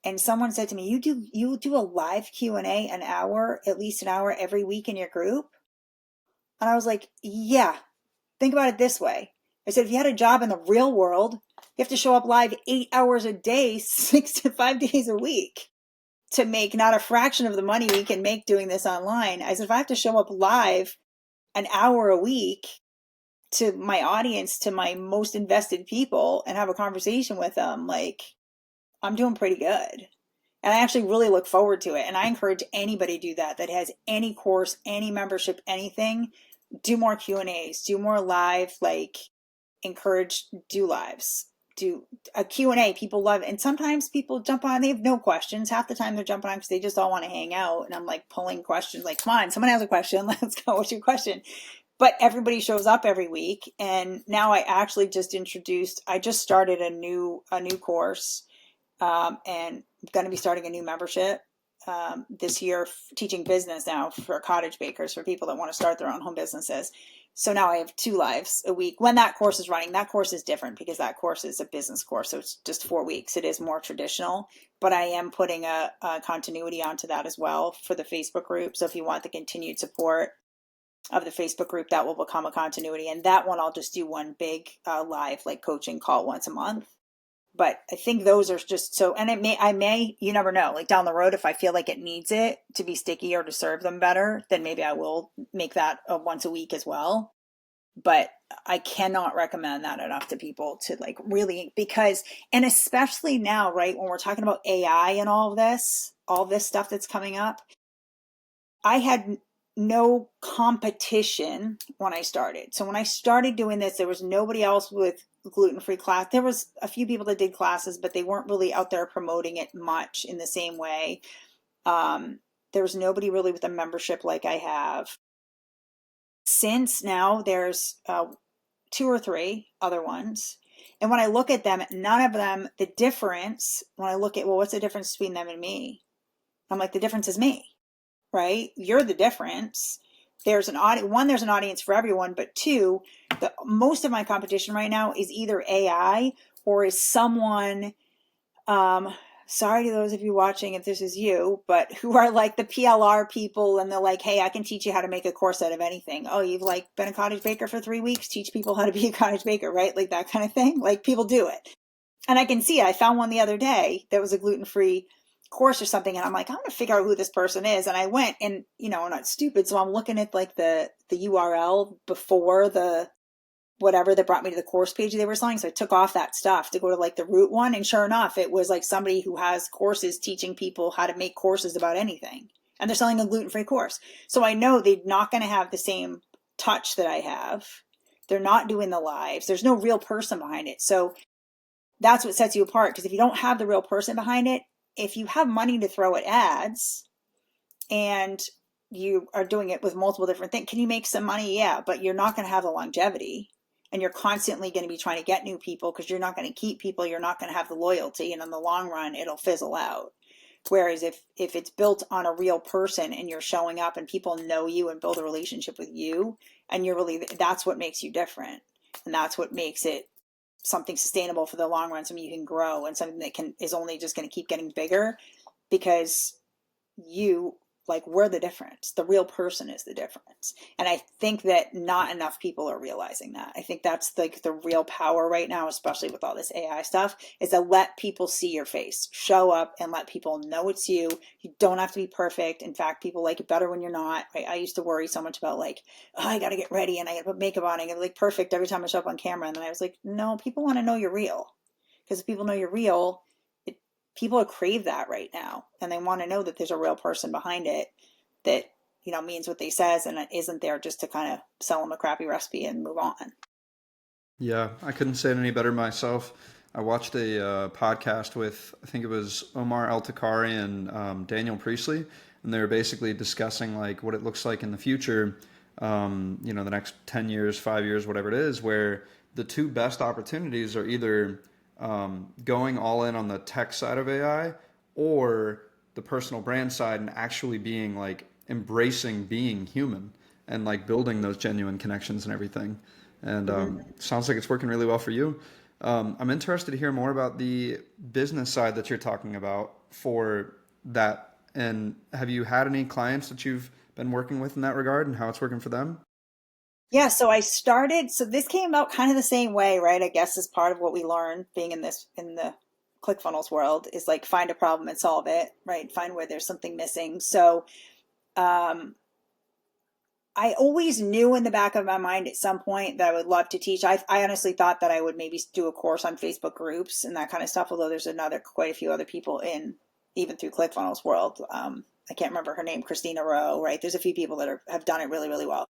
And someone said to me, you do a live Q&A an hour, at least an hour every week in your group? And I was like, yeah, think about it this way. I said, if you had a job in the real world, you have to show up live 8 hours a day, 6 to 5 days a week to make not a fraction of the money we can make doing this online. I said, if I have to show up live an hour a week to my audience, to my most invested people, and have a conversation with them, like, I'm doing pretty good. And I actually really look forward to it. And I encourage anybody to do that, that has any course, any membership, anything. Do more Q&As, do more live, like, encourage, do lives, do a Q&A. People love it. And sometimes people jump on, they have no questions. Half the time they're jumping on because they just all want to hang out. And I'm like pulling questions, like, come on, someone has a question. Let's go. What's your question? But everybody shows up every week. And now I just started a new course, and I'm going to be starting a new membership this year, teaching business now for cottage bakers, for people that want to start their own home businesses. So now I have 2 lives a week. When that course is running, that course is different because that course is a business course. So it's just 4 weeks. It is more traditional, but I am putting a continuity onto that as well for the Facebook group. So if you want the continued support of the Facebook group, that will become a continuity. And that one, I'll just do one big live, like, coaching call once a month. But I think those are just so, and I may, you never know, like down the road, if I feel like it needs it to be sticky or to serve them better, then maybe I will make that a once a week as well. But I cannot recommend that enough to people to, like, really, because, and especially now, right, when we're talking about AI and all this stuff that's coming up, I had no competition when I started. So when I started doing this, there was nobody else with gluten-free class. There was a few people that did classes, but they weren't really out there promoting it much in the same way. There was nobody really with a membership like I have. Since now, there's 2 or 3 other ones. And when I look at them, none of them, the difference, when I look at, well, what's the difference between them and me? I'm like, the difference is me. Right? You're the difference. There's an audience for everyone, but two, most of my competition right now is either AI or is someone, sorry to those of you watching if this is you, but who are like the PLR people, and they're like, hey, I can teach you how to make a course out of anything. Oh, you've like been a cottage baker for 3 weeks, teach people how to be a cottage baker, right? Like that kind of thing. Like, people do it. And I can see it. I found one the other day that was a gluten-free course or something, and I'm like, I'm gonna figure out who this person is. And I went, and I'm not stupid, so I'm looking at like the URL before the whatever that brought me to the course page they were selling. So I took off that stuff to go to like the root one, and sure enough, it was like somebody who has courses teaching people how to make courses about anything, and they're selling a gluten-free course. So I know they're not going to have the same touch that I have. They're not doing the lives. There's no real person behind it. So that's what sets you apart, because if you don't have the real person behind it, if you have money to throw at ads and you are doing it with multiple different things, can you make some money? Yeah, but you're not going to have the longevity, and you're constantly going to be trying to get new people because you're not going to keep people. You're not going to have the loyalty, and in the long run, it'll fizzle out. Whereas if it's built on a real person and you're showing up and people know you and build a relationship with you, and you're really, that's what makes you different. And that's what makes it something sustainable for the long run, something you can grow, and something that is only just going to keep getting bigger, because we're the difference. The real person is the difference. And I think that not enough people are realizing that. I think that's like the real power right now, especially with all this AI stuff, is to let people see your face, show up, and let people know it's you. You don't have to be perfect. In fact, people like it better when you're not. Right? I used to worry so much about like, oh, I got to get ready and I got to put makeup on. I got to look perfect every time I show up on camera. And then I was like, no, people want to know you're real. Because if people know you're real, people crave that right now, and they want to know that there's a real person behind it that means what they says, and it isn't there just to kind of sell them a crappy recipe and move on. Yeah, I couldn't say it any better myself. I watched a podcast with, I think it was Omar El-Takari and Daniel Priestley, and they were basically discussing like what it looks like in the future, the next 10 years, 5 years, whatever it is, where the two best opportunities are either going all in on the tech side of AI or the personal brand side, and actually being like embracing being human and like building those genuine connections and everything. and Hmm. sounds like it's working really well for you. I'm interested to hear more about the business side that you're talking about for that. And have you had any clients that you've been working with in that regard and how it's working for them? Yeah, so I started, so this came out kind of the same way, right? I guess as part of what we learned being in this, in the ClickFunnels world is like find a problem and solve it, right? Find where there's something missing. So, um, I always knew in the back of my mind at some point that I would love to teach. I honestly thought that I would maybe do a course on Facebook groups and that kind of stuff, although there's quite a few other people in, even through ClickFunnels world. I can't remember her name, Christina Rowe, right? There's a few people that have done it really, really well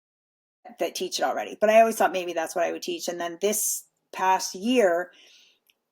that teach it already. But I always thought maybe that's what I would teach. And then this past year,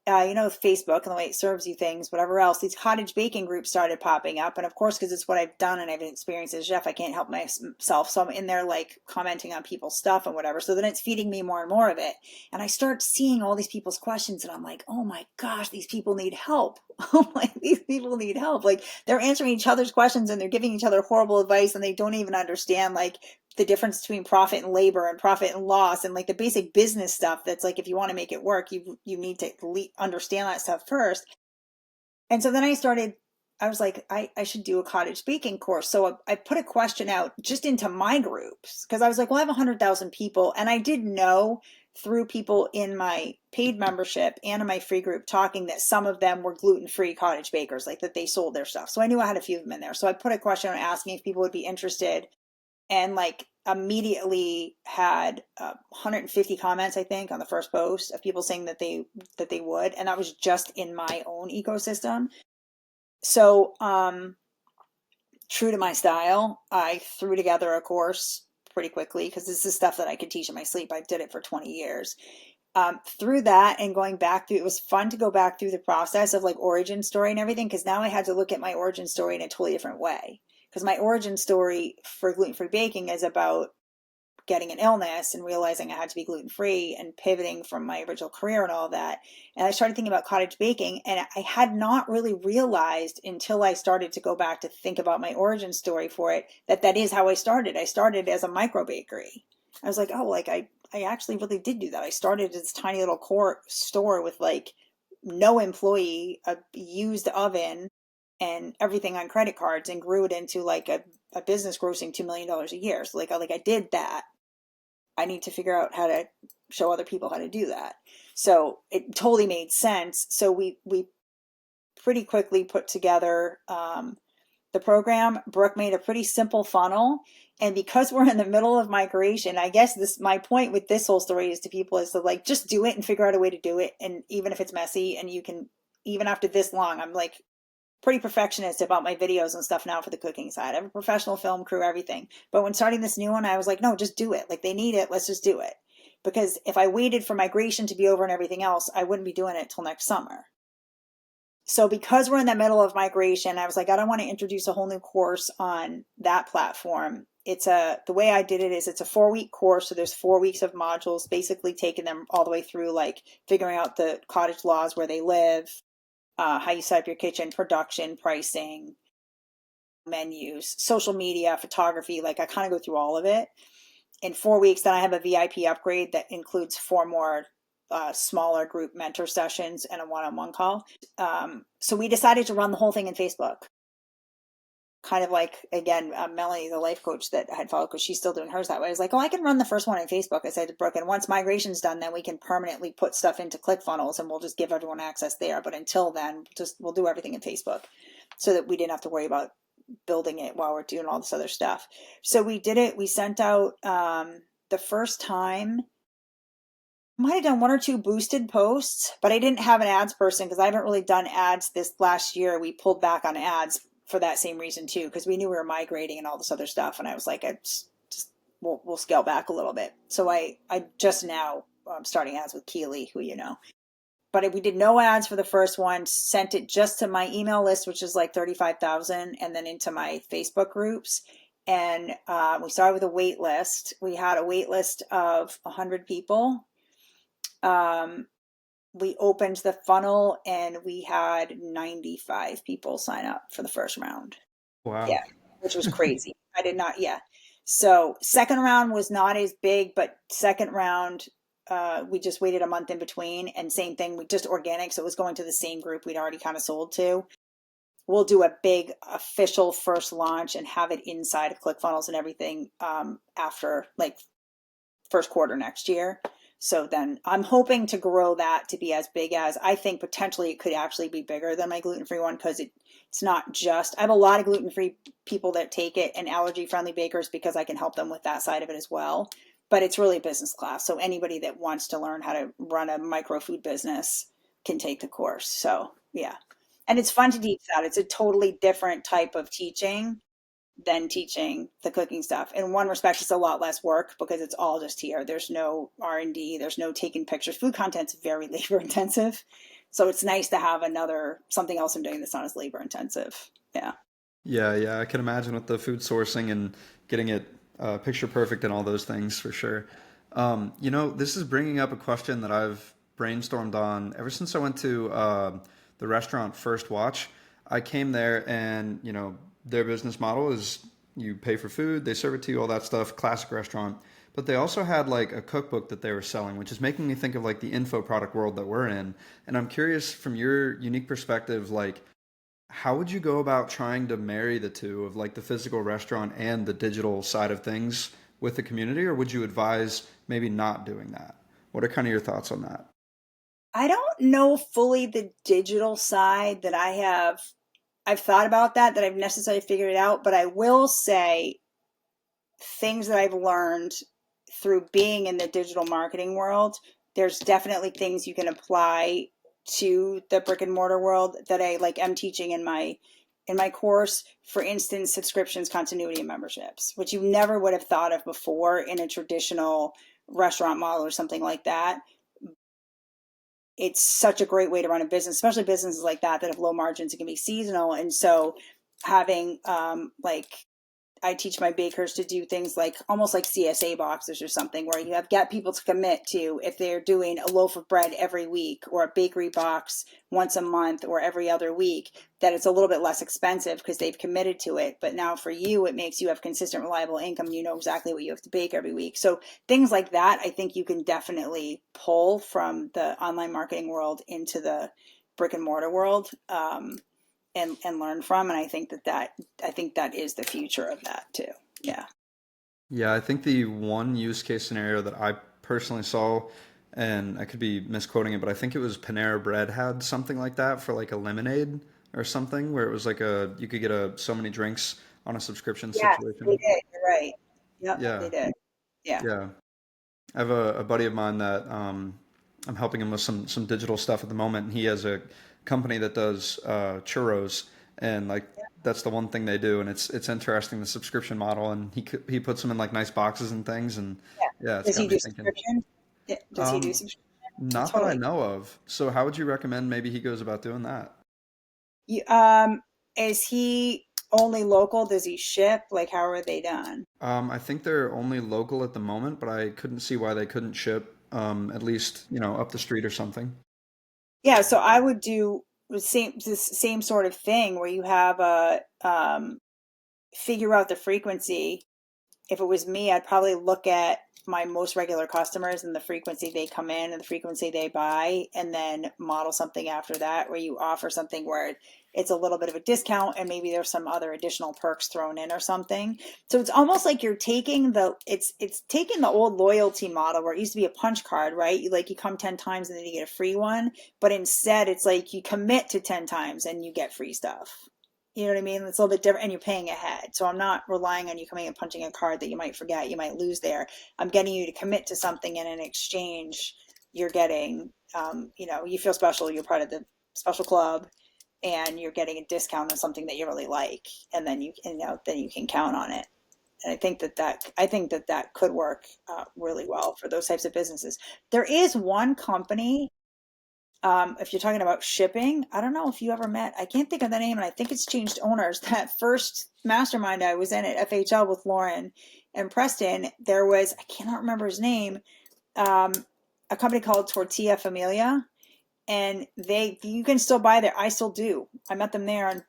Facebook and the way it serves you things, whatever else, these cottage baking groups started popping up. And of course, because it's what I've done and I've experienced as a chef, I can't help myself. So I'm in there like commenting on people's stuff and whatever. So then it's feeding me more and more of it. And I start seeing all these people's questions and I'm like, oh my gosh, these people need help. I'm like, these people need help. Like they're answering each other's questions and they're giving each other horrible advice and they don't even understand like the difference between profit and labor and profit and loss and like the basic business stuff that's like if you want to make it work you need to understand that stuff first. And so then I was like I should do a cottage baking course, so I put a question out just into my groups because I was like, well, I have 100,000 people and I did know through people in my paid membership and in my free group talking that some of them were gluten-free cottage bakers, like that they sold their stuff, so I knew I had a few of them in there. So I put a question out asking if people would be interested and like immediately had 150 comments, I think, on the first post of people saying that they would, and that was just in my own ecosystem. So true to my style, I threw together a course pretty quickly because this is stuff that I could teach in my sleep. I did it for 20 years. Through that and going back through, it was fun to go back through the process of like origin story and everything because now I had to look at my origin story in a totally different way. Because my origin story for gluten-free baking is about getting an illness and realizing I had to be gluten free and pivoting from my original career and all that. And I started thinking about cottage baking, and I had not really realized until I started to go back to think about my origin story for it that that is how I started. I started as a micro bakery. I was like, oh, like I actually really did do that. I started this tiny little core store with like no employee, a used oven, and everything on credit cards, and grew it into like a business grossing $2 million a year. So like I did that. I need to figure out how to show other people how to do that. So it totally made sense. So we pretty quickly put together the program. Brooke made a pretty simple funnel. And because we're in the middle of migration, I guess this my point with this whole story is to people is to like just do it and figure out a way to do it. And even if it's messy and you can even after this long, I'm like pretty perfectionist about my videos and stuff now for the cooking side. I have a professional film crew, everything. But when starting this new one, I was like, no, just do it. Like they need it. Let's just do it. Because if I waited for migration to be over and everything else, I wouldn't be doing it till next summer. So because we're in the middle of migration, I was like, I don't want to introduce a whole new course on that platform. The way I did it is it's a 4-week course. So there's 4 weeks of modules, basically taking them all the way through, like figuring out the cottage laws where they live, how you set up your kitchen, production, pricing, menus, social media, photography. Like I kind of go through all of it in 4 weeks. Then I have a VIP upgrade that includes 4 more smaller group mentor sessions and a one-on-one call. So we decided to run the whole thing in Facebook. Kind of like, again, Melanie, the life coach that I had followed, because she's still doing hers that way. I was like, oh, I can run the first one on Facebook. I said to Brooke, and once migration's done, then we can permanently put stuff into ClickFunnels and we'll just give everyone access there. But until then, we'll do everything in Facebook so that we didn't have to worry about building it while we're doing all this other stuff. So we did it. We sent out the first time, might have done 1 or 2 boosted posts, but I didn't have an ads person because I haven't really done ads this last year. We pulled back on ads for that same reason too, because we knew we were migrating and all this other stuff. And I was like, we'll scale back a little bit. So I just now starting ads with Keely, who you know. But we did no ads for the first one, sent it just to my email list, which is like 35,000, and then into my Facebook groups. And we started with a wait list. We had a wait list of 100 people. We opened the funnel and we had 95 people sign up for the first round. Wow. Yeah, which was crazy. I did not, yeah. So second round was not as big, but second round We just waited a month in between, and same thing, we just organic, so it was going to the same group we'd already kind of sold to. We'll do a big official first launch and have it inside of ClickFunnels and everything after like first quarter next year. So then I'm hoping to grow that to be as big as, I think potentially it could actually be bigger than my gluten-free one, because it's not just, I have a lot of gluten-free people that take it and allergy-friendly bakers because I can help them with that side of it as well. But it's really business class. So anybody that wants to learn how to run a micro food business can take the course. So yeah. And it's fun to teach that. It's a totally different type of teaching than teaching the cooking stuff. In one respect, it's a lot less work because it's all just here. There's no R&D. There's no taking pictures. Food content's very labor intensive. So it's nice to have something else I'm doing that's not as labor intensive. Yeah. Yeah, yeah, I can imagine with the food sourcing and getting it picture perfect and all those things for sure. This is bringing up a question that I've brainstormed on ever since I went to the restaurant First Watch. I came there and, their business model is you pay for food, they serve it to you, all that stuff, classic restaurant. But they also had like a cookbook that they were selling, which is making me think of like the info product world that we're in. And I'm curious from your unique perspective, like, how would you go about trying to marry the two of like the physical restaurant and the digital side of things with the community, or would you advise maybe not doing that? What are kind of your thoughts on that? I don't know fully the digital side that I've thought about that I've necessarily figured it out, but I will say things that I've learned through being in the digital marketing world, there's definitely things you can apply to the brick and mortar world that I like am teaching in my course. For instance, subscriptions, continuity, and memberships, which you never would have thought of before in a traditional restaurant model or something like that. It's such a great way to run a business, especially businesses like that have low margins. It can be seasonal. And so having like I teach my bakers to do things like almost like CSA boxes or something, where you have get people to commit to, if they're doing a loaf of bread every week or a bakery box once a month or every other week, that it's a little bit less expensive because they've committed to it. But now for you, it makes you have consistent, reliable income. You know exactly what you have to bake every week. So things like that, I think you can definitely pull from the online marketing world into the brick and mortar world. And learn from. And I think that is the future of that too. Yeah. Yeah, I think the one use case scenario that I personally saw, and I could be misquoting it, but I think it was Panera Bread had something like that for like a lemonade or something, where it was like you could get so many drinks on a subscription Yes, they situation. did. You're right. Yep, they Yeah, did. Yeah. yeah. I have a buddy of mine that I'm helping him with some digital stuff at the moment, and he has a company that does churros, and like that's the one thing they do, and it's interesting the subscription model, and he puts them in like nice boxes and things, and Yeah. yeah, it's Does got he me do thinking. subscription? Yeah. Does he do Um, subscription? Not that I Totally. know of. So how would you recommend maybe he goes about doing that? You, is he only local? Does he ship? Like, how are they done? I think they're only local at the moment, but I couldn't see why they couldn't ship at least up the street or something. Yeah. So I would do this same sort of thing where you have figure out the frequency. If it was me, I'd probably look at my most regular customers and the frequency they come in and the frequency they buy, and then model something after that where you offer something where it's a little bit of a discount and maybe there's some other additional perks thrown in or something. So it's almost like you're taking it's taking the old loyalty model where it used to be a punch card, right? You come 10 times and then you get a free one, but instead it's like you commit to 10 times and you get free stuff. You know what I mean? It's a little bit different and you're paying ahead. So I'm not relying on you coming and punching a card that you might forget, you might lose there. I'm getting you to commit to something, and in exchange, you're getting, you feel special. You're part of the special club, and you're getting a discount on something that you really like. And then then you can count on it. And I think that could work really well for those types of businesses. There is one company, if you're talking about shipping, I don't know if you ever met, I can't think of the name, and I think it's changed owners. That first mastermind I was in at FHL with Lauren and Preston, there was, I cannot remember his name, um, a company called Tortilla Familia, and you can still buy there. I still do. I met them there and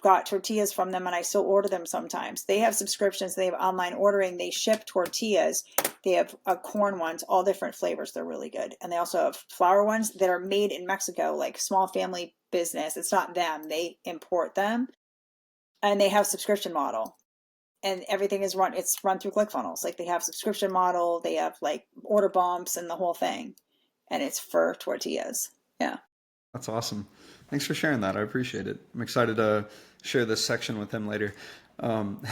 got tortillas from them, and I still order them sometimes. They have subscriptions, they have online ordering, they ship tortillas. They have corn ones, all different flavors. They're really good. And they also have flour ones that are made in Mexico, like small family business. It's not them. They import them, and they have subscription model, and everything is run. It's run through ClickFunnels. Like they have subscription model. They have like order bumps and the whole thing. And it's for tortillas. Yeah. That's awesome. Thanks for sharing that. I appreciate it. I'm excited to share this section with him later. Um,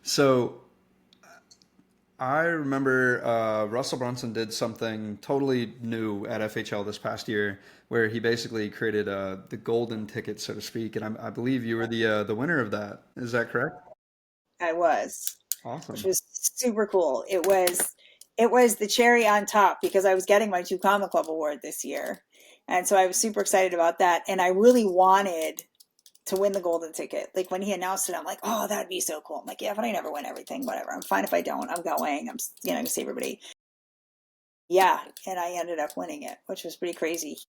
so I remember Russell Brunson did something totally new at FHL this past year, where he basically created the golden ticket, so to speak, and I believe you were the winner of that. Is that correct? I was, which Awesome. was super cool. It was the cherry on top because I was getting my 2 Comma Club award this year. And so I was super excited about that. And I really wanted to win the golden ticket. Like when he announced it, I'm like, oh, that'd be so cool. I'm like, yeah, but I never win everything. Whatever. I'm fine if I don't. I'm going. I'm see everybody. Yeah. And I ended up winning it, which was pretty crazy.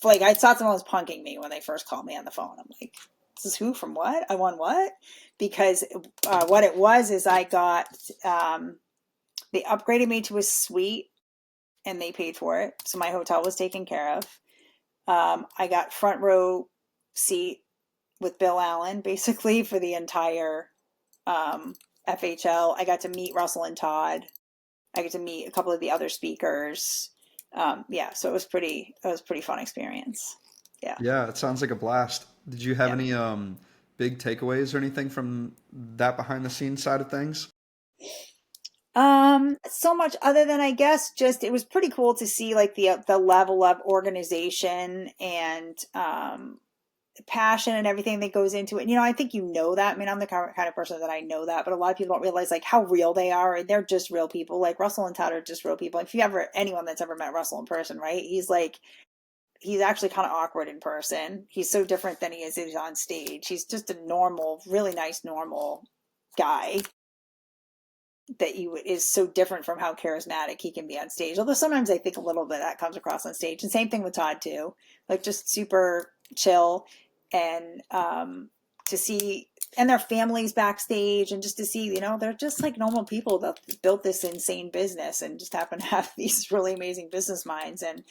Like I thought someone was punking me when they first called me on the phone. I'm like, this is who from what? I won what? Because what it was is I got, they upgraded me to a suite and they paid for it. So my hotel was taken care of. I got front row seat with Bill Allen basically for the entire FHL. I got to meet Russell and Todd. I got to meet a couple of the other speakers. Yeah, so it was pretty fun experience. Yeah, Yeah, it sounds like a blast. Did you have yeah. any big takeaways or anything from that behind the scenes side of things? So much other than I guess just it was pretty cool to see like the level of organization and passion and everything that goes into it. I think that. I mean, I'm the kind of person that I know that, but a lot of people don't realize like how real they are. And they're just real people. Like Russell and Todd are just real people. If you ever anyone that's ever met Russell in person, right? He's actually kind of awkward in person. He's so different than he is on stage. He's just a normal, really nice, normal guy that is so different from how charismatic he can be on stage. Although sometimes I think a little bit that comes across on stage. And same thing with Todd too, like just super chill and to see and their families backstage and just to see, they're just like normal people that built this insane business and just happen to have these really amazing business minds and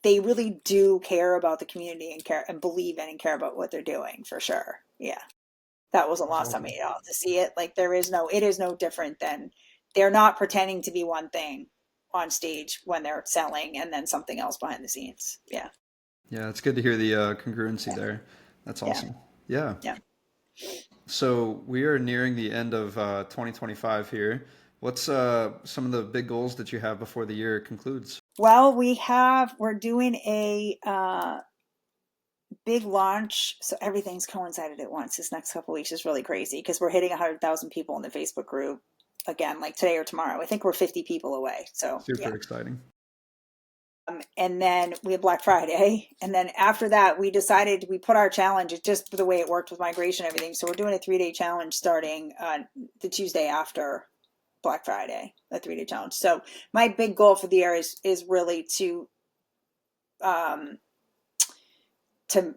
they really do care about the community and care and believe in and care about what they're doing for sure. Yeah, that wasn't That's lost on awesome. me at all to see it. Like it is no different than they're not pretending to be one thing on stage when they're selling and then something else behind the scenes. Yeah. Yeah, it's good to hear the congruency there. That's Yeah. awesome. Yeah. Yeah. So we are nearing the end of 2025 here. What's some of the big goals that you have before the year concludes? Well, we're doing a big launch. So everything's coincided at once. This next couple of weeks is really crazy because we're hitting 100,000 people in the Facebook group again, like today or tomorrow. I think we're 50 people away. So yeah. Super exciting. And then we had Black Friday. And then after that, we put our challenge, it's just the way it worked with migration and everything. So we're doing a 3-day challenge starting the Tuesday after Black Friday, a 3-day challenge. So my big goal for the year is really um, to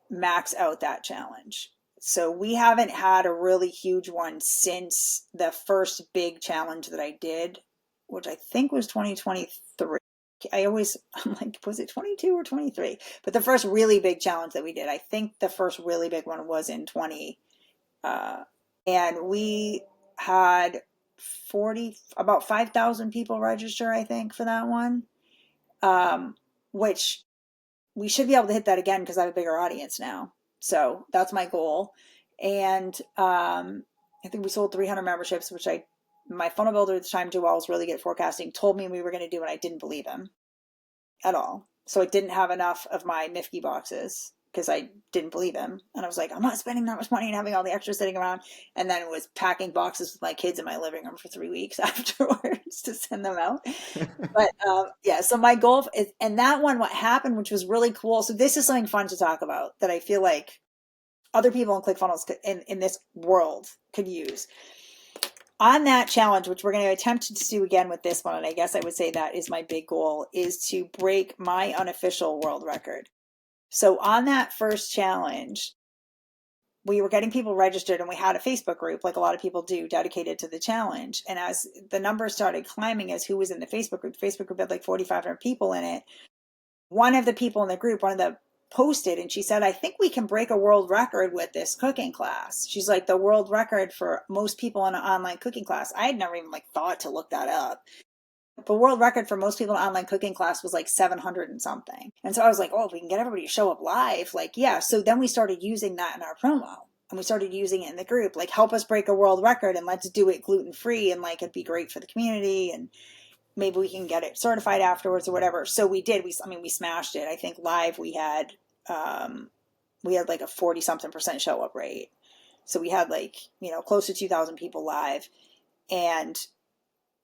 max out that challenge. So we haven't had a really huge one since the first big challenge that I did, which I think was 2023. I'm like, was it 22 or 23? But the first really big challenge that we did, I think the first really big one was in 20. And we had about 5,000 people register, I think, for that one, which we should be able to hit that again because I have a bigger audience now. So that's my goal. And I think we sold 300 memberships, which my funnel builder at the time, Joel, was really good at forecasting, told me we were going to do, and I didn't believe him at all. So I didn't have enough of my Mifke boxes because I didn't believe him. And I was like, I'm not spending that much money and having all the extras sitting around. And then it was packing boxes with my kids in my living room for 3 weeks afterwards to send them out. But yeah, so my goal is, and that one, what happened, which was really cool. So this is something fun to talk about that I feel like other people in ClickFunnels in this world could use. On that challenge, which we're going to attempt to do again with this one, and I guess I would say that is my big goal, is to break my unofficial world record. So on that first challenge, we were getting people registered, and we had a Facebook group, like a lot of people do, dedicated to the challenge. And as the numbers started climbing as who was in the Facebook group had like 4,500 people in it. One of the people in the group, one of the posted, and she said, I think we can break a world record with this cooking class. She's like, the world record for most people in an online cooking class. I had never even like thought to look that up. The world record for most people in an online cooking class was like 700 and something. And so I was like, oh, if we can get everybody to show up live, like, yeah. So then we started using that in our promo, and we started using it in the group, like, help us break a world record and let's do it gluten free. And like, it'd be great for the community, and maybe we can get it certified afterwards or whatever. So we did. We smashed it. I think live we had like a 40 something percent show up rate. So we had like, close to 2,000 people live, and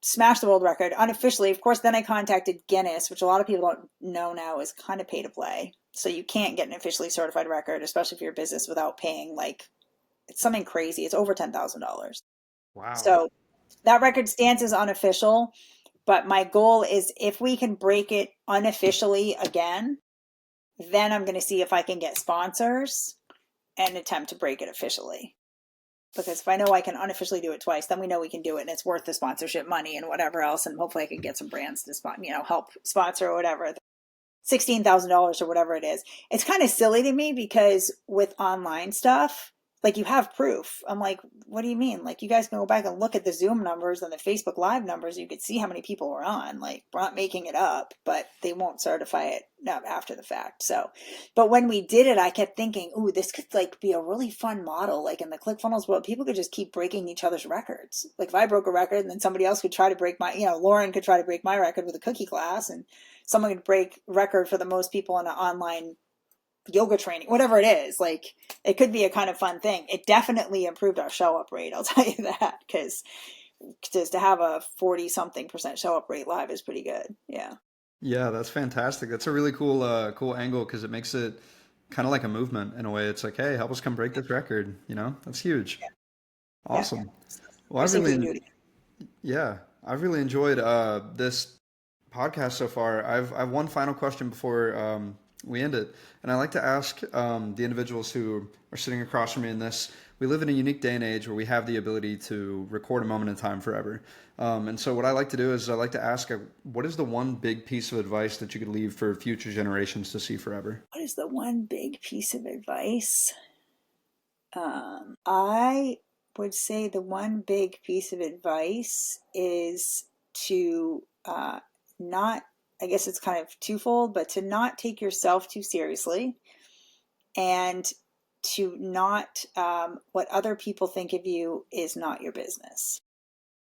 smashed the world record unofficially. Of course, then I contacted Guinness, which a lot of people don't know now is kind of pay to play. So you can't get an officially certified record, especially for your business, without paying like, it's something crazy. It's over $10,000. Wow. So that record stands as unofficial. But my goal is, if we can break it unofficially again, then I'm going to see if I can get sponsors and attempt to break it officially. Because if I know I can unofficially do it twice, then we know we can do it, and it's worth the sponsorship money and whatever else. And hopefully I can get some brands to help sponsor or whatever. $16,000 or whatever it is. It's kind of silly to me, because with online stuff, like, you have proof. I'm like, what do you mean? Like, you guys can go back and look at the Zoom numbers and the Facebook Live numbers. You could see how many people were on. Like, we're not making it up, but they won't certify it after the fact. So, but when we did it, I kept thinking, ooh, this could like be a really fun model. Like in the ClickFunnels world, people could just keep breaking each other's records. Like if I broke a record, and then somebody else could try to break Lauren could try to break my record with a cookie class, and someone could break record for the most people in an online yoga training, whatever it is. Like, it could be a kind of fun thing. It definitely improved our show up rate, I'll tell you that, because just to have a 40 something percent show up rate live is pretty good. Yeah. Yeah, that's fantastic. That's a really cool angle because it makes it kind of like a movement in a way. It's like, hey, help us come break this record. That's huge. Yeah. Awesome. Well, Especially if we do it. yeah, I've really enjoyed this podcast so far. I've one final question before we end it, and I like to ask the individuals who are sitting across from me in this. We live in a unique day and age where we have the ability to record a moment in time forever. And so what I like to do is I like to ask, what is the one big piece of advice that you could leave for future generations to see forever? What is the one big piece of advice? I would say the one big piece of advice is to not, I guess it's kind of twofold, but to not take yourself too seriously, and to not, what other people think of you is not your business.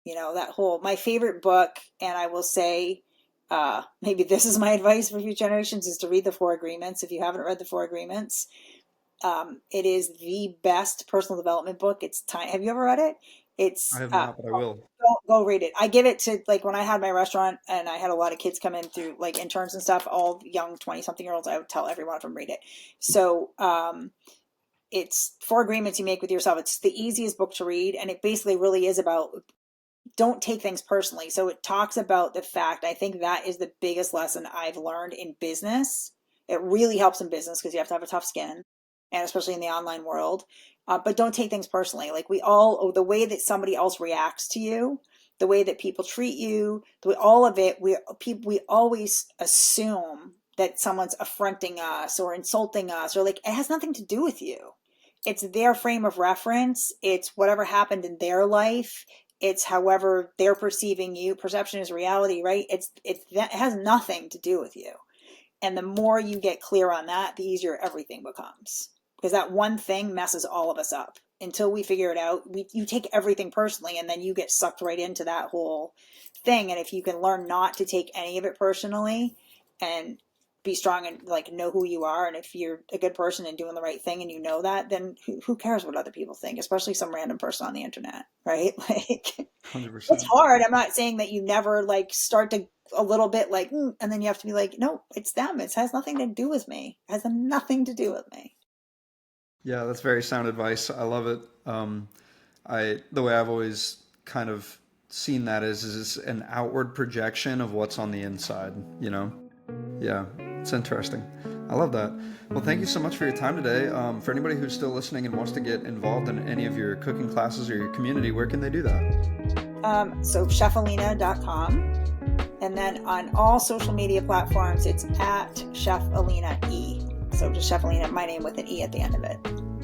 That whole, my favorite book, and I will say, maybe this is my advice for future generations, is to read the Four Agreements. If you haven't read the Four Agreements, it is the best personal development book. It's time. Have you ever read it? I It's have not, but I will. go read it. I give it to, like, when I had my restaurant and I had a lot of kids come in through like interns and stuff, all young 20 something year olds, I would tell every one of them read it. So it's Four Agreements you make with yourself. It's the easiest book to read, and it basically really is about, don't take things personally. So it talks about the fact, I think that is the biggest lesson I've learned in business. It really helps in business because you have to have a tough skin, and especially in the online world. But don't take things personally. Like, the way that somebody else reacts to you, the way that people treat you, all of it, we always assume that someone's affronting us or insulting us, or like, it has nothing to do with you. It's their frame of reference. It's whatever happened in their life. It's however they're perceiving you. Perception is reality, right? It has nothing to do with you. And the more you get clear on that, the easier everything becomes. Because that one thing messes all of us up. Until we figure it out, you take everything personally, and then you get sucked right into that whole thing. And if you can learn not to take any of it personally, and be strong and like know who you are, and if you're a good person and doing the right thing and you know that, then who cares what other people think, especially some random person on the internet, right? Like, it's 100%. hard. I'm not saying that you never like start to a little bit like, and then you have to be like, no, it's them. It has nothing to do with me. It has nothing to do with me. Yeah, that's very sound advice. I love it. The way I've always kind of seen that is an outward projection of what's on the inside, you know? Yeah, it's interesting. I love that. Well, thank you so much for your time today. For anybody who's still listening and wants to get involved in any of your cooking classes or your community, where can they do that? So chefalina.com. And then on all social media platforms, it's at Chef Alina E. So just Chef Alina, my name with an E at the end of it.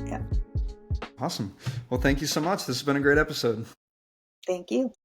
Yeah. Awesome. Well, thank you so much. This has been a great episode. Thank you.